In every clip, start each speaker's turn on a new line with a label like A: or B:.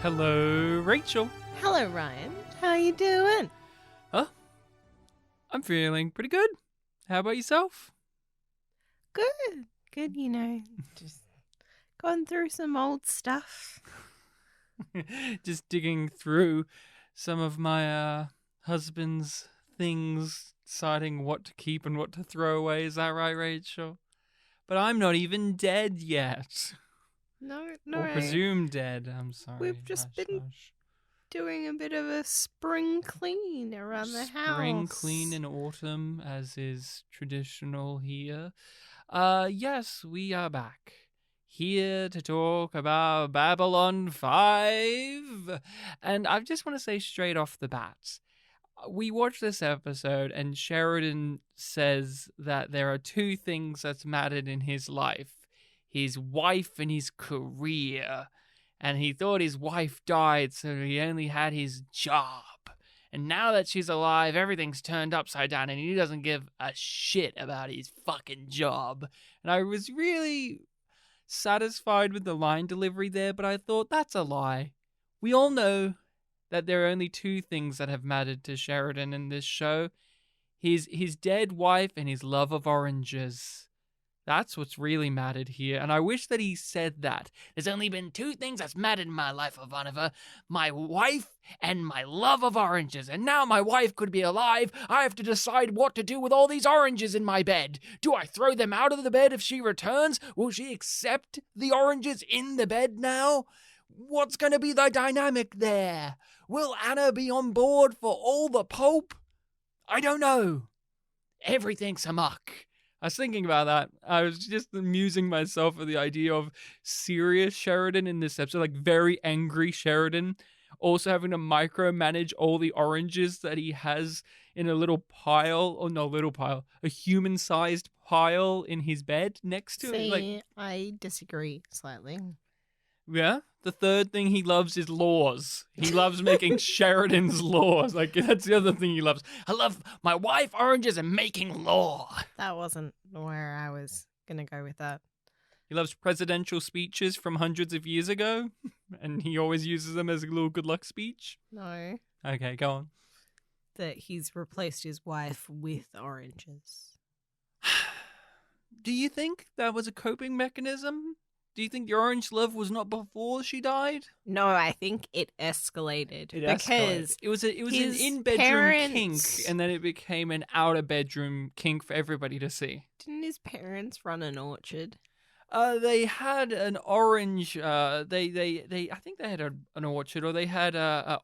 A: Hello, Rachel.
B: Hello, Ryan. How you doing?
A: I'm feeling pretty good. How about yourself?
B: Good. Good, just going through some old stuff.
A: Just digging through some of my husband's things, deciding what to keep and what to throw away. Is that right, Rachel? But I'm not even dead yet.
B: No.
A: Or presumed dead. I'm sorry.
B: We've just been doing a bit of a spring clean around the house.
A: Spring clean in autumn, as is traditional here. Yes, we are back. Here to talk about Babylon 5. And I just want to say straight off the bat, we watched this episode and Sheridan says that there are two things that's mattered in his life. His wife and his career. And he thought his wife died, so he only had his job. And now that she's alive, everything's turned upside down and he doesn't give a shit about his fucking job. And I was really satisfied with the line delivery there, but I thought that's a lie. We all know that there are only two things that have mattered to Sheridan in this show. His dead wife and his love of oranges. That's what's really mattered here, and I wish that he said that. There's only been two things that's mattered in my life, Ivanova. My wife and my love of oranges. And now my wife could be alive. I have to decide what to do with all these oranges in my bed. Do I throw them out of the bed if she returns? Will she accept the oranges in the bed now? What's going to be the dynamic there? Will Anna be on board for all the pulp? I don't know. Everything's amok. I was thinking about that. I was just amusing myself with the idea of serious Sheridan in this episode, like very angry Sheridan, also having to micromanage all the oranges that he has in a little pile, or no, little pile, a human-sized pile in his bed next to it. Like,
B: I disagree slightly.
A: Yeah? The third thing he loves is laws. He loves making Sheridan's laws. Like, that's the other thing he loves. I love my wife, oranges, and making law.
B: That wasn't where I was going to go with that.
A: He loves presidential speeches from hundreds of years ago, and he always uses them as a little good luck speech.
B: No.
A: Okay, go on.
B: That he's replaced his wife with oranges.
A: Do you think that was a coping mechanism? Do you think the orange love was not before she died?
B: No, I think it escalated.
A: It was an in-bedroom kink, and then it became an outer-bedroom kink for everybody to see.
B: Didn't his parents run an orchard?
A: They had an orange. I think they had an orchard, or they had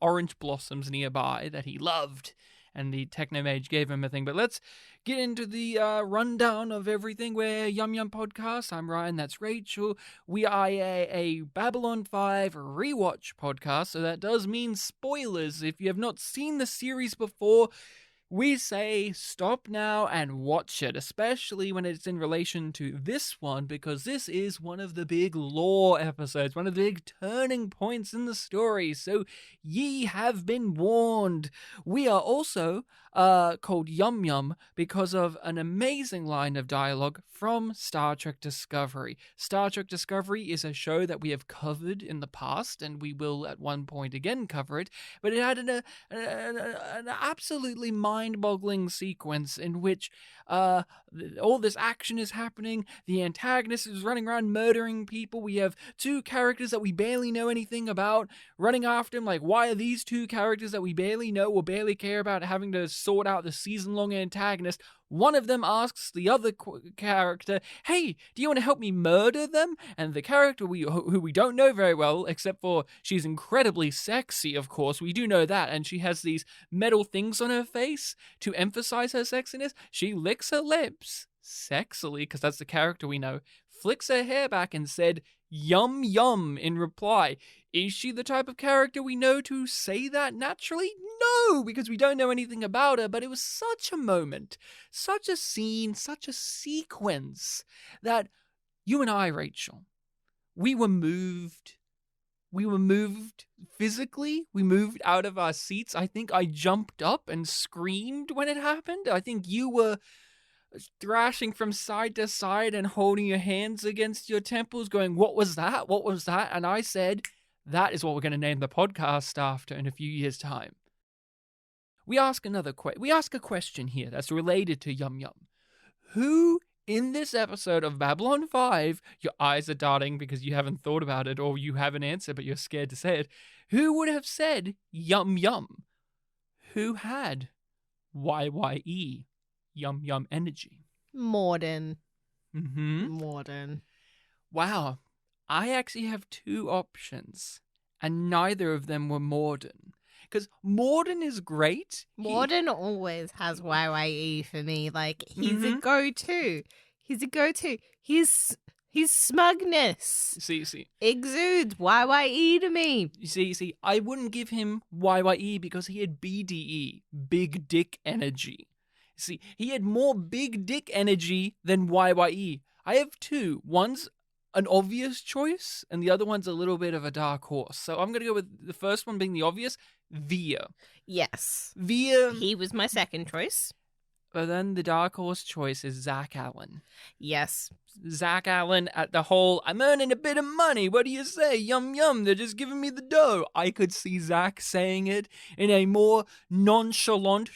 A: orange blossoms nearby that he loved, and the Technomage gave him a thing. But let's get into the rundown of everything. We're YumYumPodcast. I'm Ryan, that's Rachel. We are a Babylon 5 rewatch podcast, so that does mean spoilers. If you have not seen the series before, we say stop now and watch it, especially when it's in relation to this one, because this is one of the big lore episodes, one of the big turning points in the story, so ye have been warned. We are also called Yum Yum because of an amazing line of dialogue from Star Trek Discovery. Star Trek Discovery is a show that we have covered in the past, and we will at one point again cover it, but it had an absolutely mind-boggling sequence in which all this action is happening. The antagonist is running around murdering people. We have two characters that we barely know anything about running after him. Like, why are these two characters that we barely know or barely care about having to sort out the season-long antagonist? One of them asks the other character, hey, do you want to help me murder them? And the character who we don't know very well, except for she's incredibly sexy, of course, we do know that, and she has these metal things on her face to emphasize her sexiness. She licks her lips, sexily, because that's the character we know, flicks her hair back and said, yum yum, in reply. Is she the type of character we know to say that naturally? No, because we don't know anything about her, but it was such a moment, such a scene, such a sequence that you and I, Rachel, we were moved. We were moved physically. We moved out of our seats. I think I jumped up and screamed when it happened. I think you were thrashing from side to side and holding your hands against your temples going, what was that? What was that? And I said, That is what we're going to name the podcast after in a few years' time. We ask a question here that's related to Yum Yum. Who in this episode of Babylon 5, your eyes are darting because you haven't thought about it or you have an answer but you're scared to say it, who would have said Yum Yum? Who had YYE, Yum Yum energy?
B: Morden.
A: Mm-hmm.
B: Morden.
A: Wow. I actually have two options, and neither of them were Morden. Because Morden is great.
B: Morden always has YYE for me. Like, he's a
A: Mhm.
B: go-to. He's a go-to. His smugness
A: See.
B: exudes YYE to me.
A: See, I wouldn't give him YYE because he had BDE, big dick energy. See, he had more big dick energy than YYE. I have two. One's an obvious choice, and the other one's a little bit of a dark horse. So I'm going to go with the first one being the obvious, Via.
B: Yes.
A: Via,
B: He was my second choice.
A: but then the dark horse choice is Zach Allen.
B: Yes.
A: Zach Allen at the whole, I'm earning a bit of money, what do you say? Yum yum, they're just giving me the dough. I could see Zach saying it in a more nonchalant,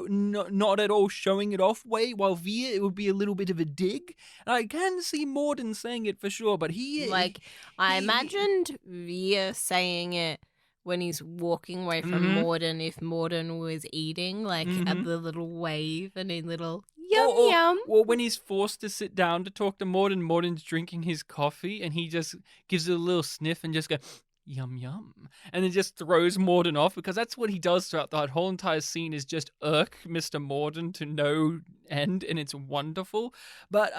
A: not at all showing it off way, while Via, it would be a little bit of a dig. And I can see Morden saying it for sure, but
B: I imagined Via saying it when he's walking away from
A: Mhm.
B: Morden, if Morden was eating, like at
A: Mhm.
B: the little wave and a little yum.
A: Or when he's forced to sit down to talk to Morden, Morden's drinking his coffee and he just gives it a little sniff and just go, yum yum. And then just throws Morden off because that's what he does throughout that whole entire scene is just irk Mr. Morden to no end and it's wonderful. But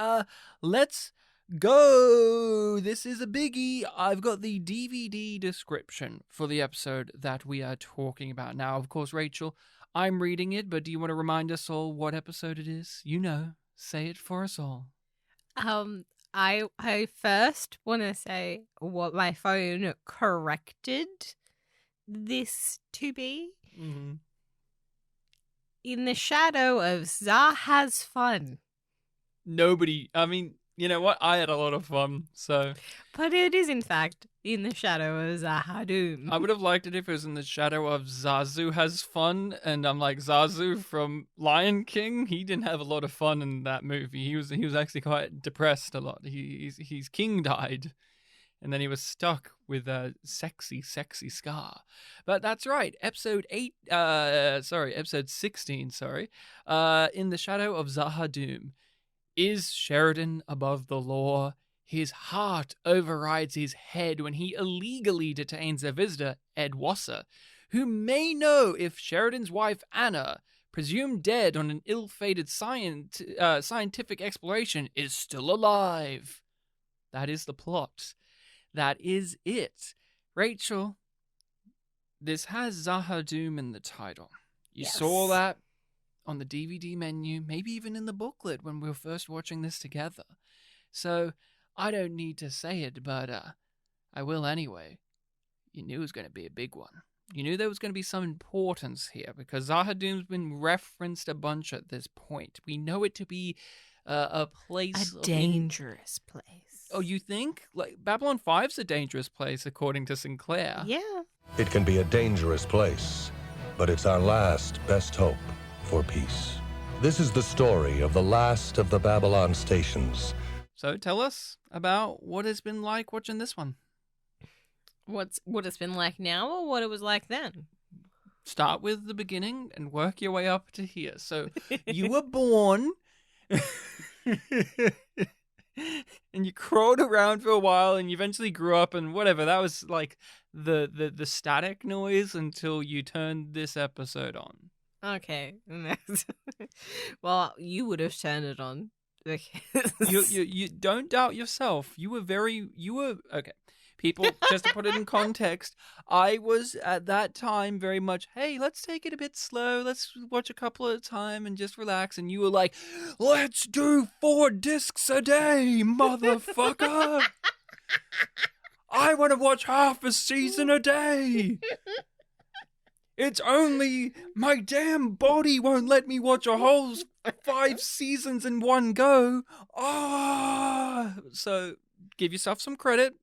A: let's go. This is a biggie. I've got the DVD description for the episode that we are talking about. Now, of course, Rachel, I'm reading it, but do you want to remind us all what episode it is? You know, say it for us all.
B: I first want to say what my phone corrected this to be.
A: Mm-hmm.
B: In the shadow of Zah has fun.
A: I mean, you know what? I had a lot of fun, so.
B: But it is, in fact, in the shadow of Zahadoom.
A: I would have liked it if it was in the shadow of Zazu has fun, and I'm like, Zazu from Lion King, he didn't have a lot of fun in that movie. He was actually quite depressed a lot. His king died, and then he was stuck with a sexy Scar. But that's right, episode 16, in the shadow of Zahadoom. Is Sheridan above the law? His heart overrides his head when he illegally detains their visitor, Ed Wasser, who may know if Sheridan's wife, Anna, presumed dead on an ill-fated scientific exploration, is still alive. That is the plot. That is it. Rachel, this has Zahadoom in the title. You saw that on the DVD menu, maybe even in the booklet when we were first watching this together. So, I don't need to say it, but I will anyway. You knew it was going to be a big one. You knew there was going to be some importance here, because Zahadoom's been referenced a bunch at this point. We know it to be a place...
B: A dangerous place.
A: Oh, you think? Like, Babylon 5's a dangerous place, according to Sinclair.
B: Yeah.
C: It can be a dangerous place, but it's our last best hope for peace. This is the story of the last of the Babylon stations.
A: So tell us about what it's been like watching this one.
B: What it's been like now or what it was like then?
A: Start with the beginning and work your way up to here. So you were born and you crawled around for a while and you eventually grew up and whatever. That was like the static noise until you turned this episode on.
B: Okay. Well, you would have turned it on.
A: You don't doubt yourself. You were okay. People, just to put it in context, I was at that time very much, hey, let's take it a bit slow. Let's watch a couple at a time and just relax. And you were like, let's do 4 discs a day, motherfucker. I want to watch half a season a day. It's only my damn body won't let me watch a whole 5 seasons in one go. So give yourself some credit.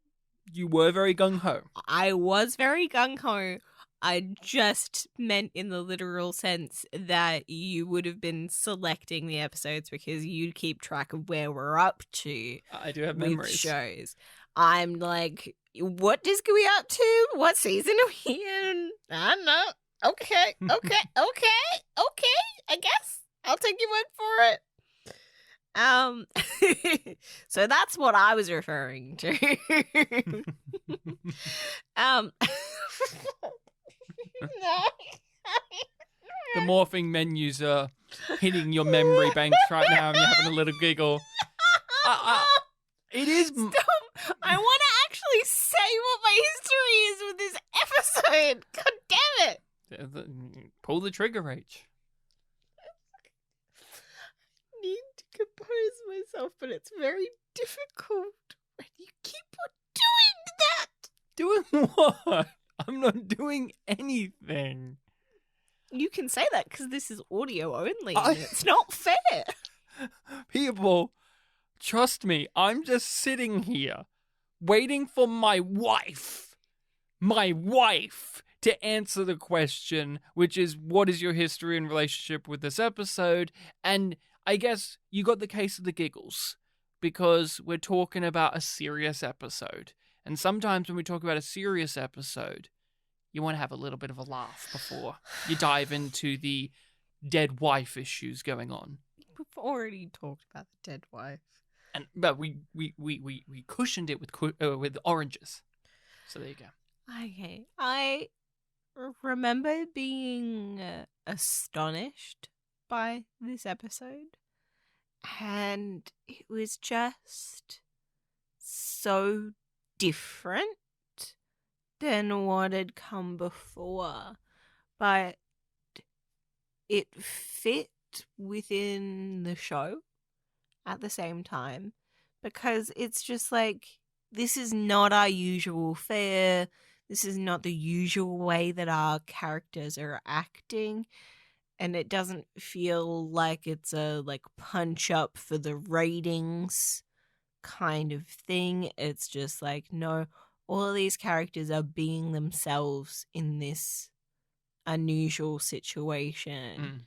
A: You were very gung-ho.
B: I was very gung-ho. I just meant in the literal sense that you would have been selecting the episodes because you'd keep track of where we're up to.
A: I do have
B: with
A: memories.
B: shows. I'm like, what disc are we up to? What season are we in? I don't know. Okay. I guess I'll take your word for it. So that's what I was referring to.
A: The morphing menus are hitting your memory banks right now, and you're having a little giggle. It is.
B: Stop. I want to actually say what my history is with this episode. God damn it.
A: Pull the trigger, Rach.
B: I need to compose myself, but it's very difficult when you keep on doing that.
A: Doing what? I'm not doing anything.
B: You can say that because this is audio only. And it's not fair.
A: People, trust me, I'm just sitting here waiting for my wife to answer the question, which is, what is your history and relationship with this episode? And I guess you got the case of the giggles because we're talking about a serious episode. And sometimes when we talk about a serious episode, you want to have a little bit of a laugh before you dive into the dead wife issues going on.
B: We've already talked about the dead wife.
A: But we cushioned it with oranges. So there you go.
B: Okay. I remember being astonished by this episode. And it was just so different than what had come before. But it fit within the show at the same time, because it's just like, this is not our usual fare. This is not the usual way that our characters are acting. And it doesn't feel like it's a punch up for the ratings kind of thing. It's just like, no, all of these characters are being themselves in this unusual situation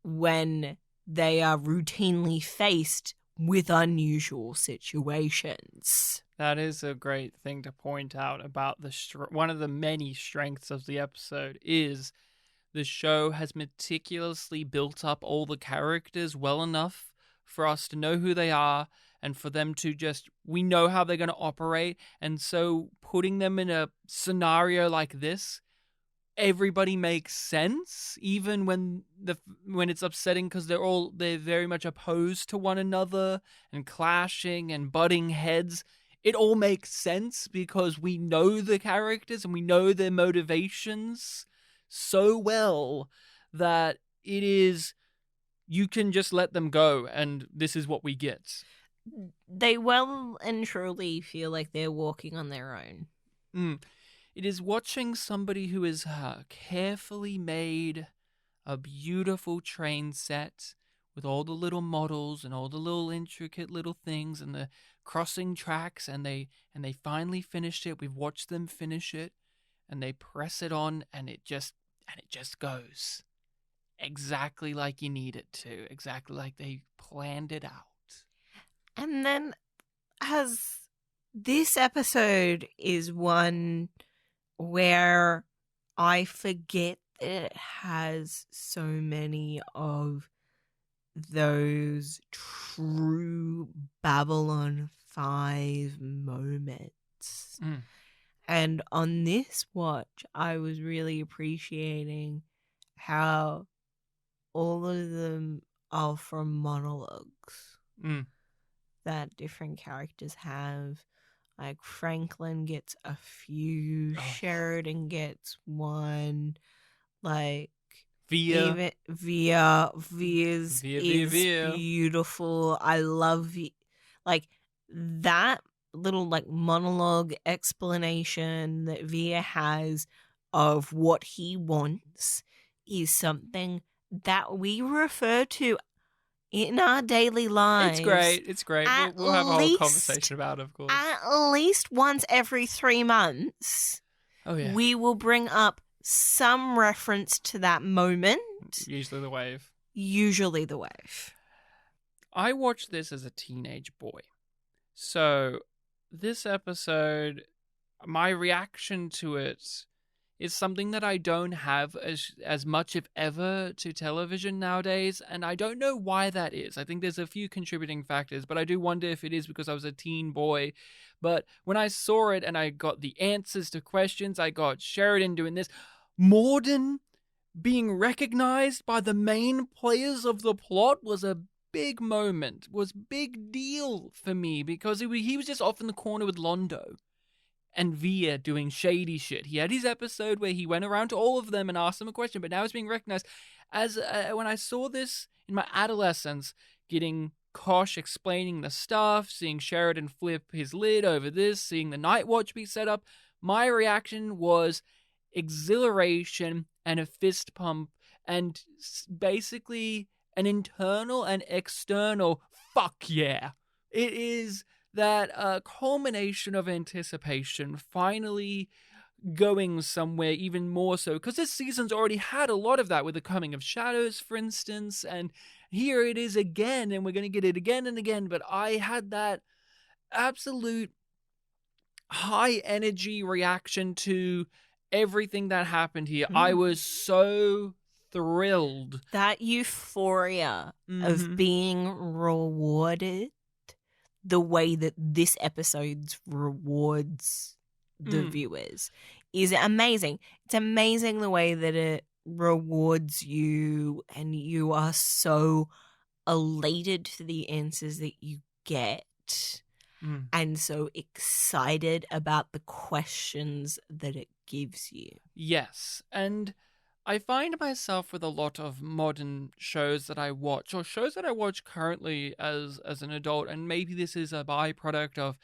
B: when they are routinely faced with unusual situations.
A: That is a great thing to point out about one of the many strengths of the episode is the show has meticulously built up all the characters well enough for us to know who they are and for them to we know how they're going to operate. And so putting them in a scenario like this, everybody makes sense, even when it's upsetting, because they're very much opposed to one another and clashing and butting heads. It all makes sense because we know the characters and we know their motivations so well that you can just let them go, and this is what we get.
B: They well and truly feel like they're walking on their own.
A: It is watching somebody who has carefully made a beautiful train set with all the little models and all the little intricate little things and the crossing tracks, and they finally finished it. We've watched them finish it, and they press it on, and it just goes exactly like you need it to, exactly like they planned it out.
B: And then, as this episode is one where I forget that it has so many of those true Babylon 5 moments. And on this watch, I was really appreciating how all of them are from monologues that different characters have. Like Franklin gets a few, Sheridan gets one, like
A: Via's
B: beautiful. I love like that little monologue explanation that Via has of what he wants is something that we refer to in our daily lives.
A: It's great. It's great. We'll have a whole
B: least-
A: conversation about it, of course.
B: At least once every 3 months,
A: Oh, yeah.
B: we will bring up some reference to that moment.
A: Usually the wave.
B: Usually the wave.
A: I watched this as a teenage boy. So this episode, my reaction to it is something that I don't have as much, if ever, to television nowadays. And I don't know why that is. I think there's a few contributing factors, but I do wonder if it is because I was a teen boy. But when I saw it and I got the answers to questions, I got Sheridan doing this. Morden being recognized by the main players of the plot was a big moment, was big deal for me, because he was just off in the corner with Londo and Via doing shady shit. He had his episode where he went around to all of them and asked them a question, but now he's being recognized. As when I saw this in my adolescence, getting Kosh explaining the stuff, seeing Sheridan flip his lid over this, seeing the Night Watch be set up, my reaction was exhilaration and a fist pump and basically an internal and external fuck yeah. It is that culmination of anticipation finally going somewhere even more so, because this season's already had a lot of that with the Coming of Shadows, for instance, and here it is again, and we're going to get it again and again. But I had that absolute high energy reaction to everything that happened here. I was so thrilled.
B: That euphoria of being rewarded the way that this episode rewards the viewers is amazing. It's amazing the way that it rewards you, and you are so elated for the answers that you get and so excited about the questions that it gives you.
A: Yes, and I find myself with a lot of modern shows that I watch, or shows that I watch currently as an adult, and maybe this is a byproduct of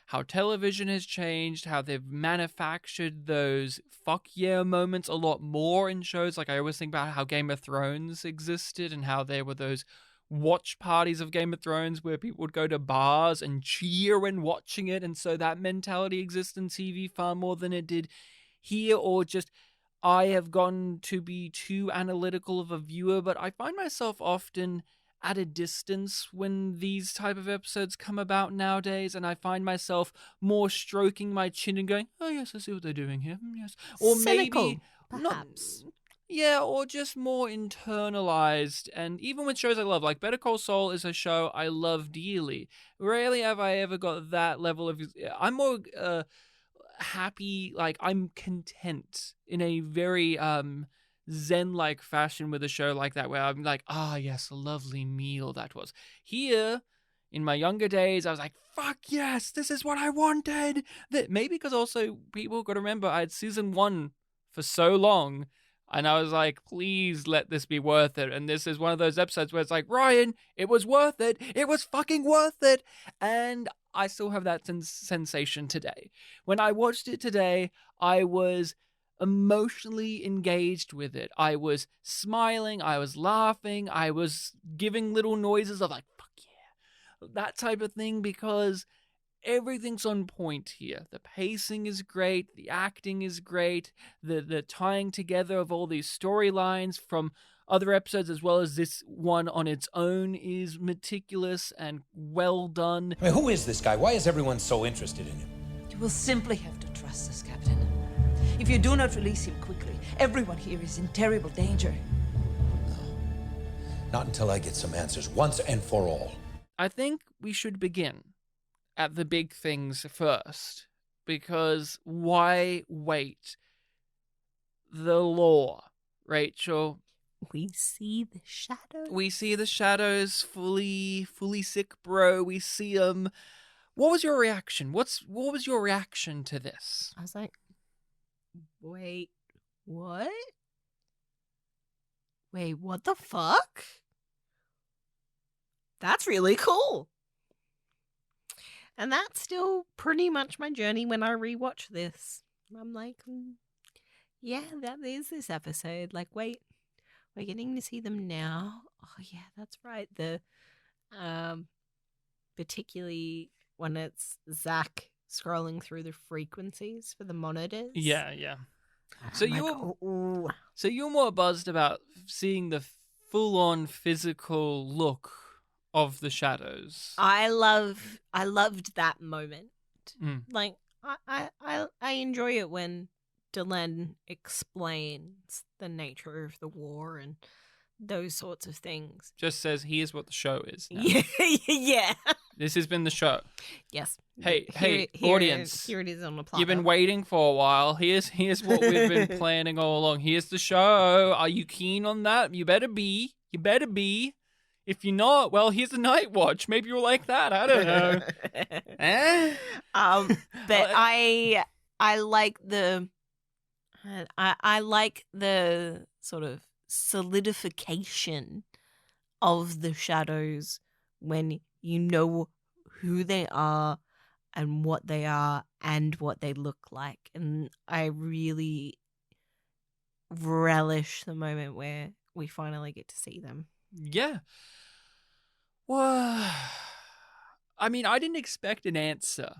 A: how television has changed, how they've manufactured those fuck yeah moments a lot more in shows. Like, I always think about how Game of Thrones existed and how there were those watch parties of Game of Thrones where people would go to bars and cheer when watching it, and so that mentality exists in TV far more than it did here. Or just, I have gotten to be too analytical of a viewer, but I find myself often at a distance when these type of episodes come about nowadays, and I find myself more stroking my chin and going, oh yes, I see what they're doing here, yes. Or
B: Cynical,
A: maybe
B: perhaps.
A: yeah, or just more internalized. And even with shows I love, like Better Call Saul is a show I love dearly. Rarely have I ever got that level of, I'm more happy, like I'm content in a very zen-like fashion with a show like that, where I'm like, ah, yes, a lovely meal that was. Here, in my younger days, I was like, fuck yes, this is what I wanted. Maybe because also people got to remember I had season 1 for so long, and I was like, please let this be worth it. And this is one of those episodes where it's like, Ryan, it was worth it. It was fucking worth it. And I still have that sensation today. When I watched it today, I was emotionally engaged with it. I was smiling, I was laughing, I was giving little noises of like, fuck yeah, that type of thing, because everything's on point here. The pacing is great, the acting is great, the tying together of all these storylines from other episodes as well as this one on its own is meticulous and well done.
D: I mean, who is this guy? Why is everyone so interested in him?
E: You will simply have to trust us, Captain. If you do not release him quickly, everyone here is in terrible danger.
D: No. Not until I get some answers, once and for all.
A: I think we should begin at the big things first, because why wait? The law, Rachel.
B: We see the shadows.
A: We see the shadows fully sick, bro. We see them. What was your reaction? What was your reaction to this?
B: I was like, wait, what? Wait, what the fuck? That's really cool. And that's still pretty much my journey when I rewatch this. I'm like, yeah, that is this episode. Like, wait, we're getting to see them now. Oh yeah, that's right. The particularly when it's Zach scrolling through the frequencies for the monitors.
A: Yeah. So
B: I'm like,
A: you're so you're more buzzed about seeing the full-on physical look of the shadows.
B: I loved that moment.
A: Mm.
B: Like I enjoy it when Delenn explains the nature of the war and those sorts of things.
A: Just says, here's what the show is now.
B: Yeah.
A: This has been the show.
B: Yes.
A: Hey,
B: Here
A: audience.
B: Here it is on the platter.
A: You've been waiting for a while. Here's what we've been planning all along. Here's the show. Are you keen on that? You better be. You better be. If you're not, well, here's the Night Watch. Maybe you'll like that. I don't know. Eh?
B: But I like the I like the sort of solidification of the shadows when you know who they are and what they are and what they look like. And I really relish the moment where we finally get to see them.
A: Yeah. Well, I mean, I didn't expect an answer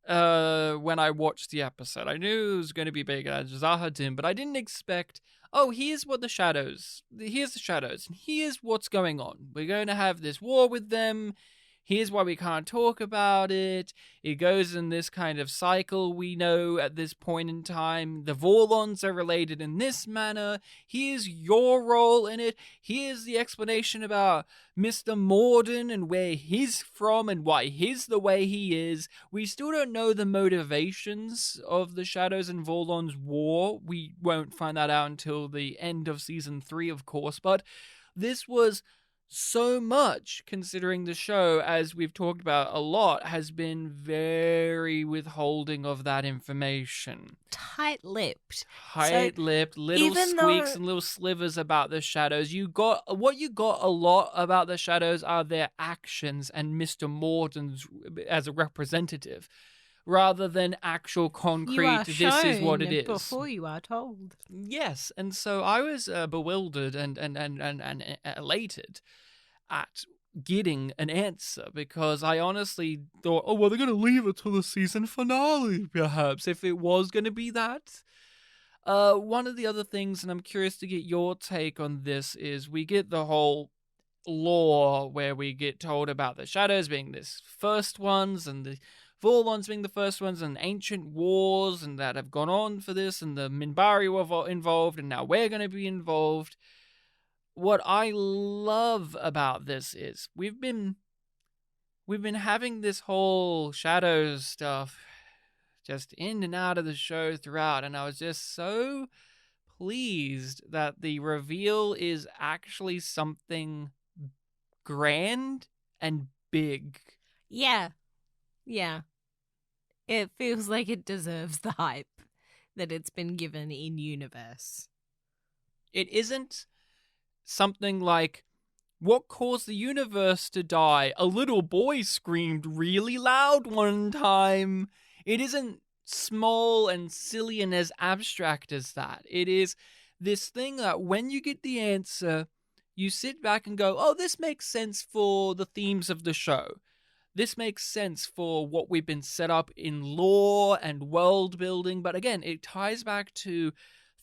A: when I watched the episode. I knew it was going to be big, as Zaha did, but I didn't expect, here's the shadows, and here's what's going on. We're going to have this war with them. Here's why we can't talk about it. It goes in this kind of cycle we know at this point in time. The Vorlons are related in this manner. Here's your role in it. Here's the explanation about Mr. Morden and where he's from and why he's the way he is. We still don't know the motivations of the Shadows and Vorlons war. We won't find that out until the end of season 3, of course. But this was so much, considering the show, as we've talked about a lot, has been very withholding of that information.
B: Tight-lipped.
A: Little squeaks and little slivers about the shadows. What you got a lot about the shadows are their actions and Mr. Morden's as a representative, rather than actual concrete, this is what it is.
B: Before you are told.
A: Yes, and so I was bewildered and elated at getting an answer, because I honestly thought, they're going to leave it till the season finale, perhaps, if it was going to be that. One of the other things, and I'm curious to get your take on this, is we get the whole lore where we get told about the shadows being this first ones and the Vorlons being the first ones, and ancient wars and that have gone on for this, and the Mbryo are involved, and now we're going to be involved. What I love about this is we've been having this whole shadows stuff just in and out of the show throughout, and I was just so pleased that the reveal is actually something grand and big.
B: Yeah. It feels like it deserves the hype that it's been given in universe.
A: It isn't something like, what caused the universe to die? A little boy screamed really loud one time. It isn't small and silly and as abstract as that. It is this thing that when you get the answer, you sit back and go, this makes sense for the themes of the show. This makes sense for what we've been set up in lore and world building. But again, it ties back to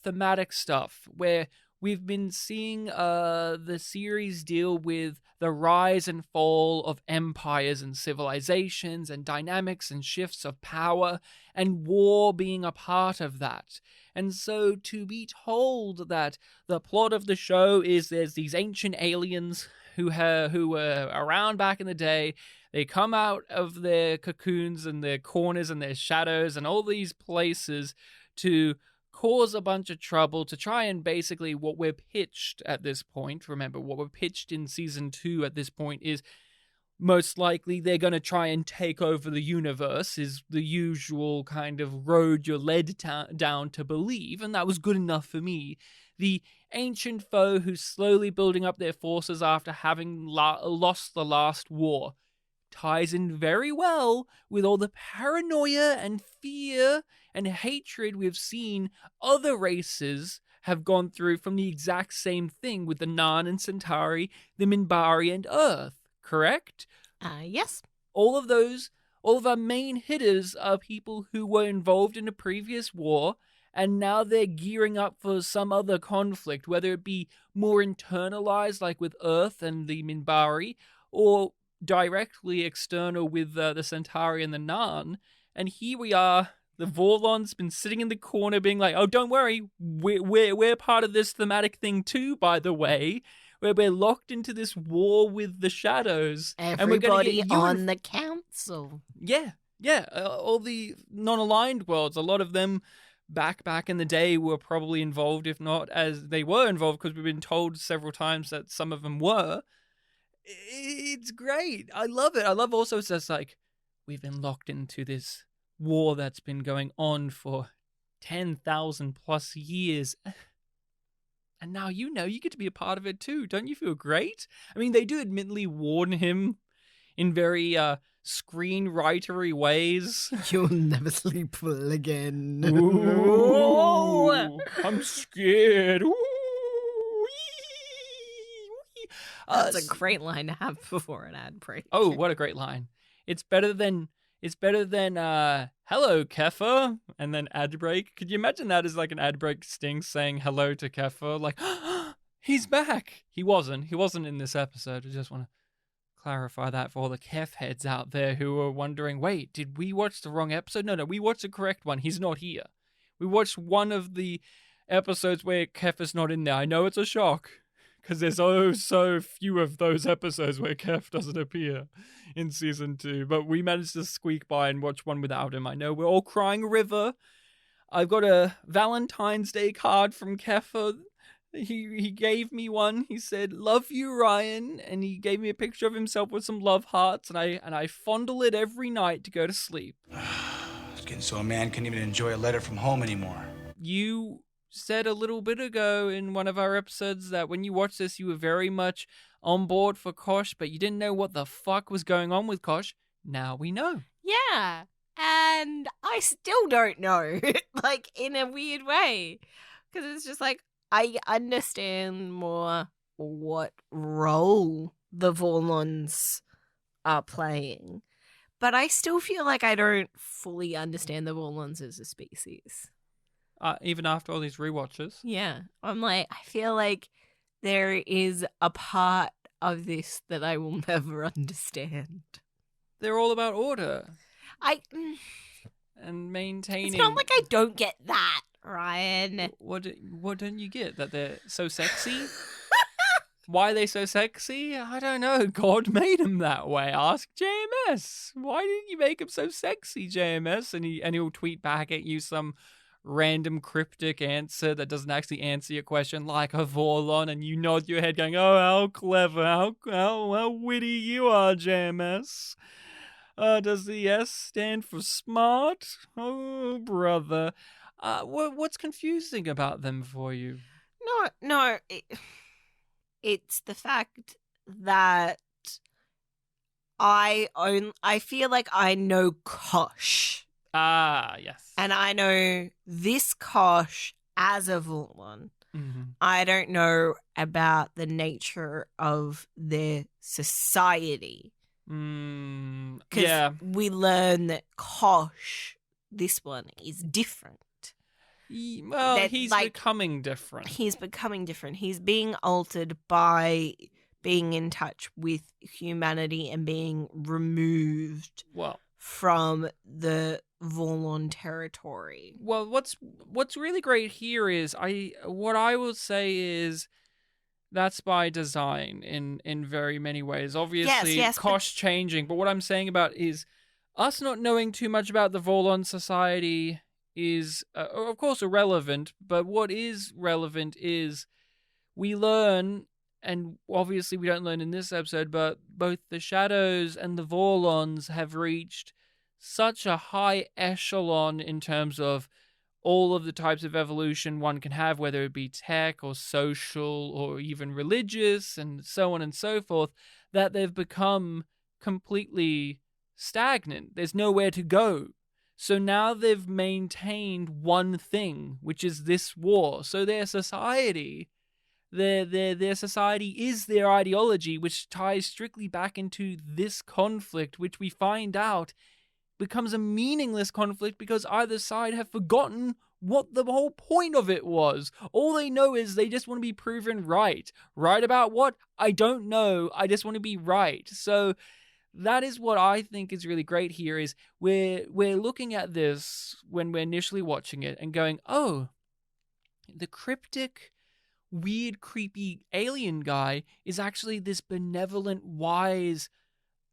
A: thematic stuff where we've been seeing the series deal with the rise and fall of empires and civilizations and dynamics and shifts of power, and war being a part of that. And so to be told that the plot of the show is there's these ancient aliens who were around back in the day. They come out of their cocoons and their corners and their shadows and all these places to cause a bunch of trouble, to try and basically what we're pitched at this point. Remember, what we're pitched in season 2 at this point is most likely they're going to try and take over the universe, is the usual kind of road you're led down to believe, and that was good enough for me. The ancient foe who's slowly building up their forces after having lost the last war ties in very well with all the paranoia and fear and hatred we've seen other races have gone through from the exact same thing with the Narn and Centauri, the Minbari and Earth, correct?
B: Yes.
A: All of our main hitters are people who were involved in a previous war, and now they're gearing up for some other conflict, whether it be more internalized, like with Earth and the Minbari, or directly external with the Centauri and the Narn. And here we are, the Vorlon's been sitting in the corner being like, oh, don't worry, we're part of this thematic thing too, by the way, where we're locked into this war with the shadows.
B: Everybody
A: and we're
B: on the council.
A: Yeah. All the non-aligned worlds, a lot of them back in the day were probably involved, if not as they were involved, because we've been told several times that some of them were. It's great. I love it. I love also it's just like, we've been locked into this war that's been going on for 10,000 plus years. And now you get to be a part of it too. Don't you feel great? I mean, they do admittedly warn him in very screenwritery ways.
B: You'll never sleep well again.
A: Ooh, I'm scared. Ooh,
B: That's a great line to have before an ad break.
A: Oh, what a great line. It's better than hello, Kefir, and then ad break. Could you imagine that as like an ad break sting saying hello to Kefir? Like, he's back. He wasn't in this episode. I just want to clarify that for all the Kef heads out there who are wondering, wait, did we watch the wrong episode? No, we watched the correct one. He's not here. We watched one of the episodes where Kef is not in there. I know it's a shock, because there's so few of those episodes where Kef doesn't appear in season 2. But we managed to squeak by and watch one without him. I know we're all crying a river. I've got a Valentine's Day card from Kef. He gave me one. He said, "Love you, Ryan," and he gave me a picture of himself with some love hearts, and I fondle it every night to go to sleep.
F: It's getting so a man can't even enjoy a letter from home anymore.
A: You said a little bit ago in one of our episodes that when you watched this, you were very much on board for Kosh, but you didn't know what the fuck was going on with Kosh. Now we know.
B: Yeah, and I still don't know, like, in a weird way, because it's just like, I understand more what role the Vorlons are playing, but I still feel like I don't fully understand the Vorlons as a species.
A: Even after all these rewatches.
B: Yeah, I'm like, I feel like there is a part of this that I will never understand.
A: They're all about order. And maintaining.
B: It's not like I don't get that, Ryan.
A: What don't you get? That they're so sexy? Why are they so sexy? I don't know. God made them that way. Ask JMS. Why didn't you make him so sexy, JMS? And he'll tweet back at you some random cryptic answer that doesn't actually answer your question, like a Vorlon, and you nod your head going, oh, how clever, how witty you are, JMS. Does the S stand for smart? Oh, brother. What's confusing about them for you?
B: No, it's the fact that I feel like I know Kosh.
A: Ah, yes.
B: And I know this Kosh as a Vorlon.
A: Mm-hmm.
B: I don't know about the nature of their society.
A: Yeah.
B: We learn that Kosh, this one, is different.
A: Well, he's becoming different.
B: He's becoming different. He's being altered by being in touch with humanity and being removed from the Vorlon territory.
A: Well, what's really great here is what I will say is that's by design in very many ways. Obviously,
B: yes,
A: Kosh changing, but what I'm saying about is us not knowing too much about the Vorlon society is, of course, irrelevant, but what is relevant is we learn, and obviously we don't learn in this episode, but both the Shadows and the Vorlons have reached such a high echelon in terms of all of the types of evolution one can have, whether it be tech or social or even religious and so on and so forth, that they've become completely stagnant. There's nowhere to go. So now they've maintained one thing, which is this war. So their society, their society is their ideology, which ties strictly back into this conflict, which we find out becomes a meaningless conflict because either side have forgotten what the whole point of it was. All they know is they just want to be proven right. Right about what? I don't know. I just want to be right. So that is what I think is really great here is we're looking at this when we're initially watching it and going, oh, the cryptic, weird, creepy alien guy is actually this benevolent, wise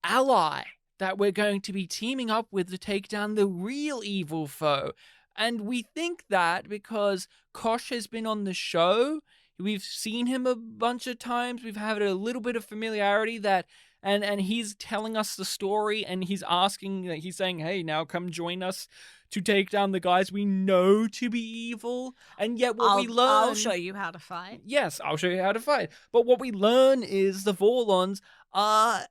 A: ally that we're going to be teaming up with to take down the real evil foe. And we think that because Kosh has been on the show, we've seen him a bunch of times, we've had a little bit of familiarity that and he's telling us the story and he's saying, hey, now come join us to take down the guys we know to be evil. And yet we learn...
B: I'll show you how to fight.
A: Yes, I'll show you how to fight. But what we learn is the Vorlons are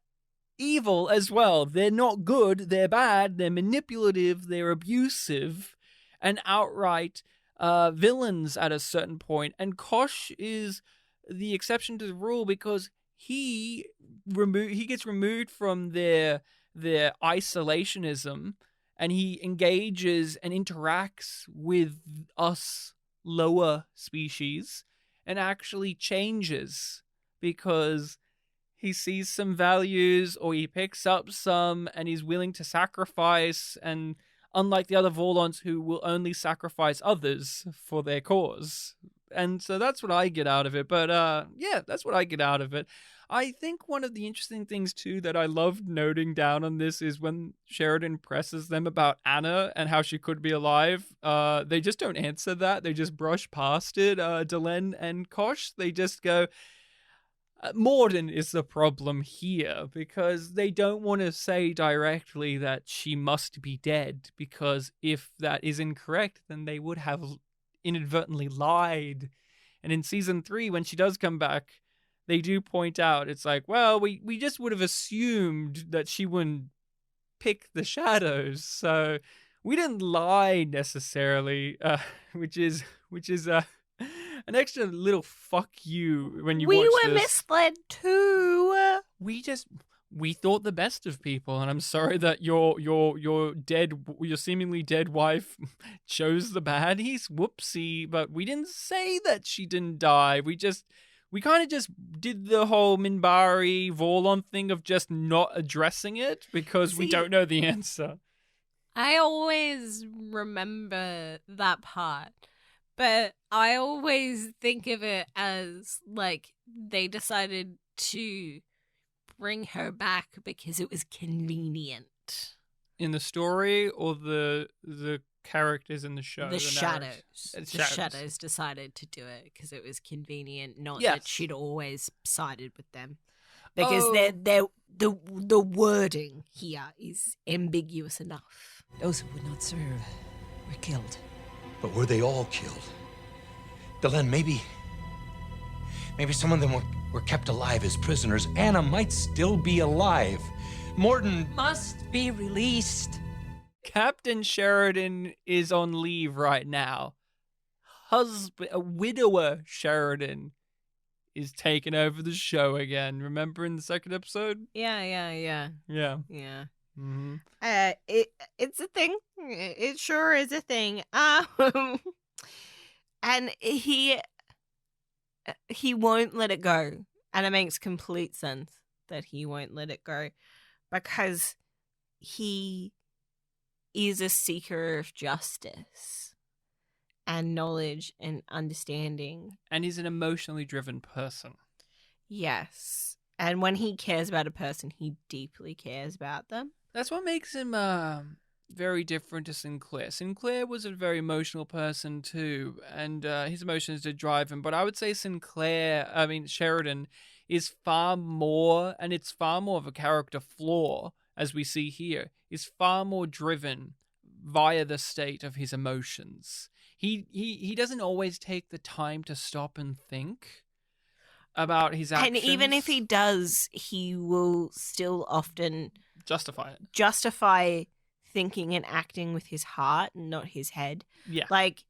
A: evil as well. They're not good, they're bad, they're manipulative, they're abusive, and outright villains at a certain point. And Kosh is the exception to the rule because he gets removed from their isolationism, and he engages and interacts with us lower species and actually changes because he sees some values or he picks up some and he's willing to sacrifice, and unlike the other Vorlons who will only sacrifice others for their cause. And so that's what I get out of it. But yeah, that's what I get out of it. I think one of the interesting things too that I loved noting down on this is when Sheridan presses them about Anna and how she could be alive. They just don't answer that. They just brush past it. Delenn and Kosh, they just go, Morden is the problem here because they don't want to say directly that she must be dead, because if that is incorrect, then they would have inadvertently lied. And in season 3, when she does come back, they do point out, it's like, well, we just would have assumed that she wouldn't pick the shadows, so we didn't lie necessarily, which is an extra little fuck you when you watch this.
B: We were misled too.
A: We thought the best of people, and I'm sorry that your seemingly dead wife chose the baddies. Whoopsie, but we didn't say that she didn't die. We kind of just did the whole Minbari Vorlon thing of just not addressing it because we don't know the answer.
B: I always remember that part, but I always think of it as like they decided to bring her back because it was convenient.
A: In the story or the characters in the show?
B: The shadows. The shadows decided to do it because it was convenient, not that she'd always sided with them. Because the wording here is ambiguous enough.
E: Those who would not serve were killed.
D: But were they all killed? Delenn, maybe some of them were kept alive as prisoners. Anna might still be alive. Morden
E: must be released.
A: Captain Sheridan is on leave right now. Widower Sheridan is taking over the show again. Remember in the second episode?
B: Yeah.
A: Yeah.
B: Mm-hmm. It's a thing. It sure is a thing. And he won't let it go, and it makes complete sense that he won't let it go because he is a seeker of justice and knowledge and understanding.
A: And he's an emotionally driven person.
B: Yes. And when he cares about a person, he deeply cares about them.
A: That's what makes him very different to Sinclair. Sinclair was a very emotional person too, and his emotions did drive him. But I would say Sheridan is far more, and it's far more of a character flaw, as we see here, is far more driven via the state of his emotions. He doesn't always take the time to stop and think about his actions.
B: And even if he does, he will still often
A: justify
B: thinking and acting with his heart and not his head.
A: Yeah.
B: Like,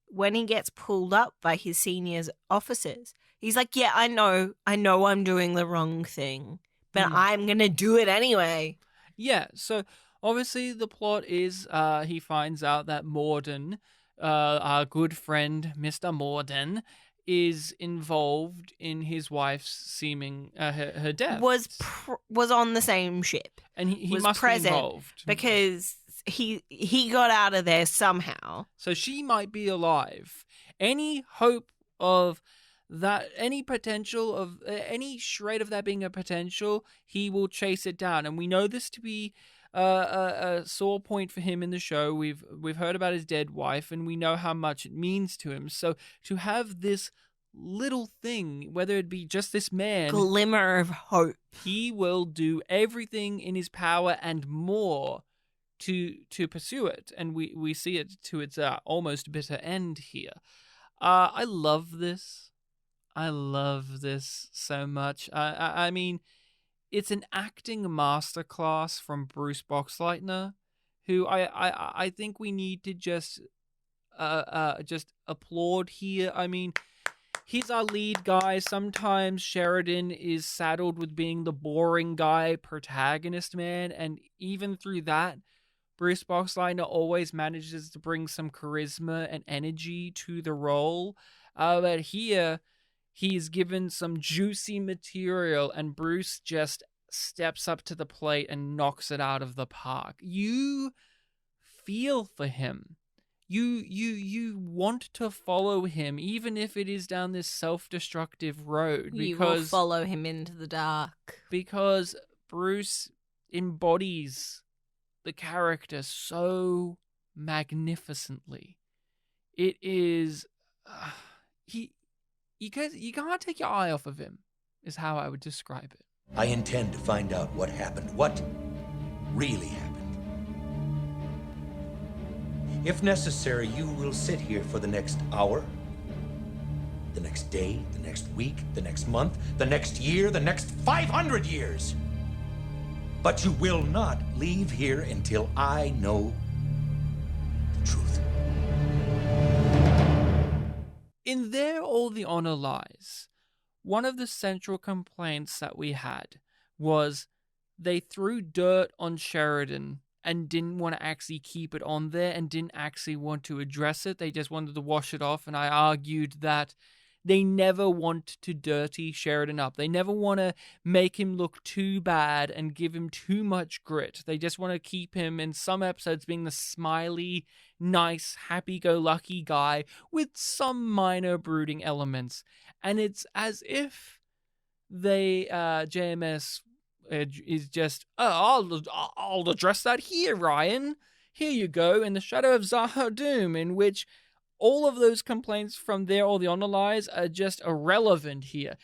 B: when he gets pulled up by his senior officers, he's like, yeah, I know I'm doing the wrong thing, but I'm going to do it anyway.
A: Yeah, so obviously the plot is he finds out that Morden, our good friend Mr. Morden, is involved in his wife's seeming her death.
B: Was on the same ship.
A: And he
B: was
A: must
B: present
A: be involved.
B: because he got out of there somehow.
A: So she might be alive. Any hope of that, any potential of any shred of that being a potential, he will chase it down. And we know this to be a sore point for him in the show. We've heard about his dead wife, and we know how much it means to him. So to have this little thing, whether it be just this man,
B: glimmer of hope,
A: he will do everything in his power and more to pursue it, and we see it to its almost bitter end here. I love this. I love this so much. I mean, it's an acting masterclass from Bruce Boxleitner, who I think we need to just applaud here. I mean, he's our lead guy. Sometimes Sheridan is saddled with being the boring guy protagonist, man, and even through that, Bruce Boxleitner always manages to bring some charisma and energy to the role. But here, he's given some juicy material, and Bruce just steps up to the plate and knocks it out of the park. You feel for him. You want to follow him, even if it is down this self-destructive road. Because
B: you will follow him into the dark. Because
A: Bruce embodies the character so magnificently. It is you can't take your eye off of him, is how I would describe it.
D: I intend to find out what happened, what really happened. If necessary, you will sit here for the next hour, the next day, the next week, the next month, the next year, the next 500 years. But you will not leave here until I know the truth.
A: In There All the Honor Lies, one of the central complaints that we had was they threw dirt on Sheridan and didn't want to actually keep it on there and didn't actually want to address it. They just wanted to wash it off, and I argued that they never want to dirty Sheridan up. They never want to make him look too bad and give him too much grit. They just want to keep him in some episodes being the smiley, nice, happy-go-lucky guy with some minor brooding elements. And it's as if they, JMS is just, I'll address that here, Ryan. Here you go, in the Shadow of Zahar-Doom, in which all of those complaints from There All the Honor Lies are just irrelevant here.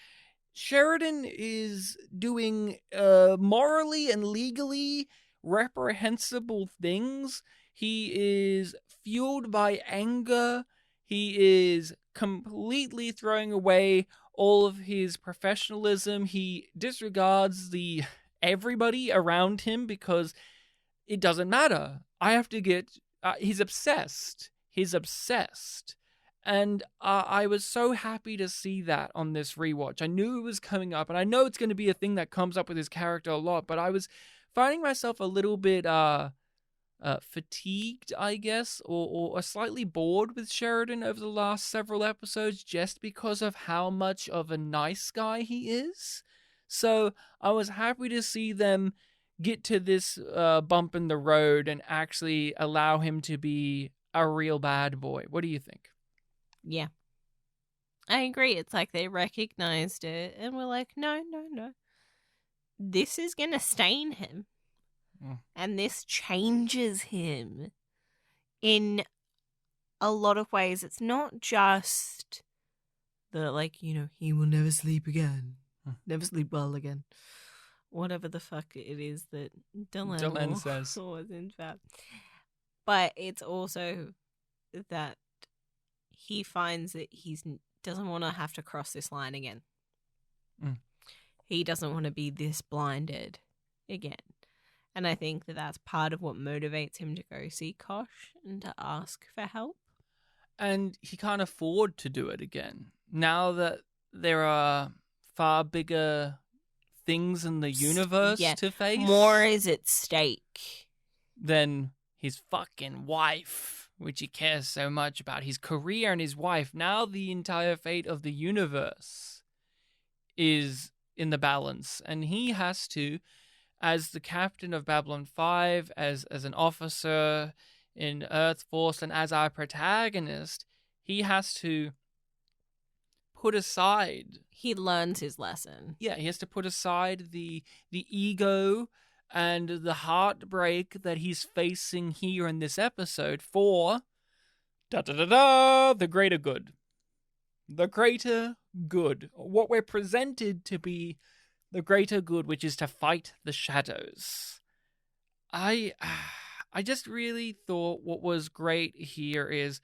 A: Sheridan is doing morally and legally reprehensible things. He is fueled by anger. He is completely throwing away all of his professionalism. He disregards everybody around him because it doesn't matter. I have to get... he's obsessed. He's obsessed. And I was so happy to see that on this rewatch. I knew it was coming up, and I know it's going to be a thing that comes up with his character a lot, but I was finding myself a little bit fatigued, I guess, or slightly bored with Sheridan over the last several episodes just because of how much of a nice guy he is. So I was happy to see them get to this bump in the road and actually allow him to be a real bad boy. What do you think?
B: Yeah. I agree. It's like they recognized it and were like, no. This is going to stain him. And this changes him in a lot of ways. It's not just the, he will never sleep again. Never sleep well again. Whatever the fuck it is that Dylan says. Was in fact. But it's also that he finds that he doesn't want to have to cross this line again. He doesn't want to be this blinded again. And I think that that's part of what motivates him to go see Kosh and to ask for help.
A: And he can't afford to do it again. Now that there are far bigger things in the universe to face.
B: More is at stake
A: than his fucking wife, which he cares so much about. His career and his wife. Now the entire fate of the universe is in the balance. And he has to, as the captain of Babylon 5, as an officer in Earth Force, and as our protagonist, he has to put aside...
B: He learns his lesson.
A: Yeah, he has to put aside the ego and the heartbreak that he's facing here in this episode for... the greater good. The greater good. What we're presented to be the greater good, which is to fight the shadows. I just really thought what was great here is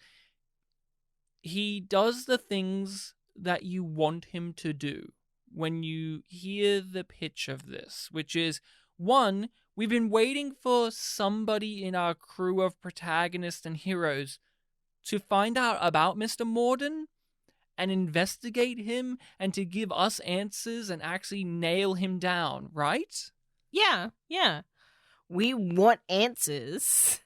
A: he does the things that you want him to do when you hear the pitch of this, which is, one, we've been waiting for somebody in our crew of protagonists and heroes to find out about Mr. Morden and investigate him and to give us answers and actually nail him down, right?
B: Yeah. We want answers.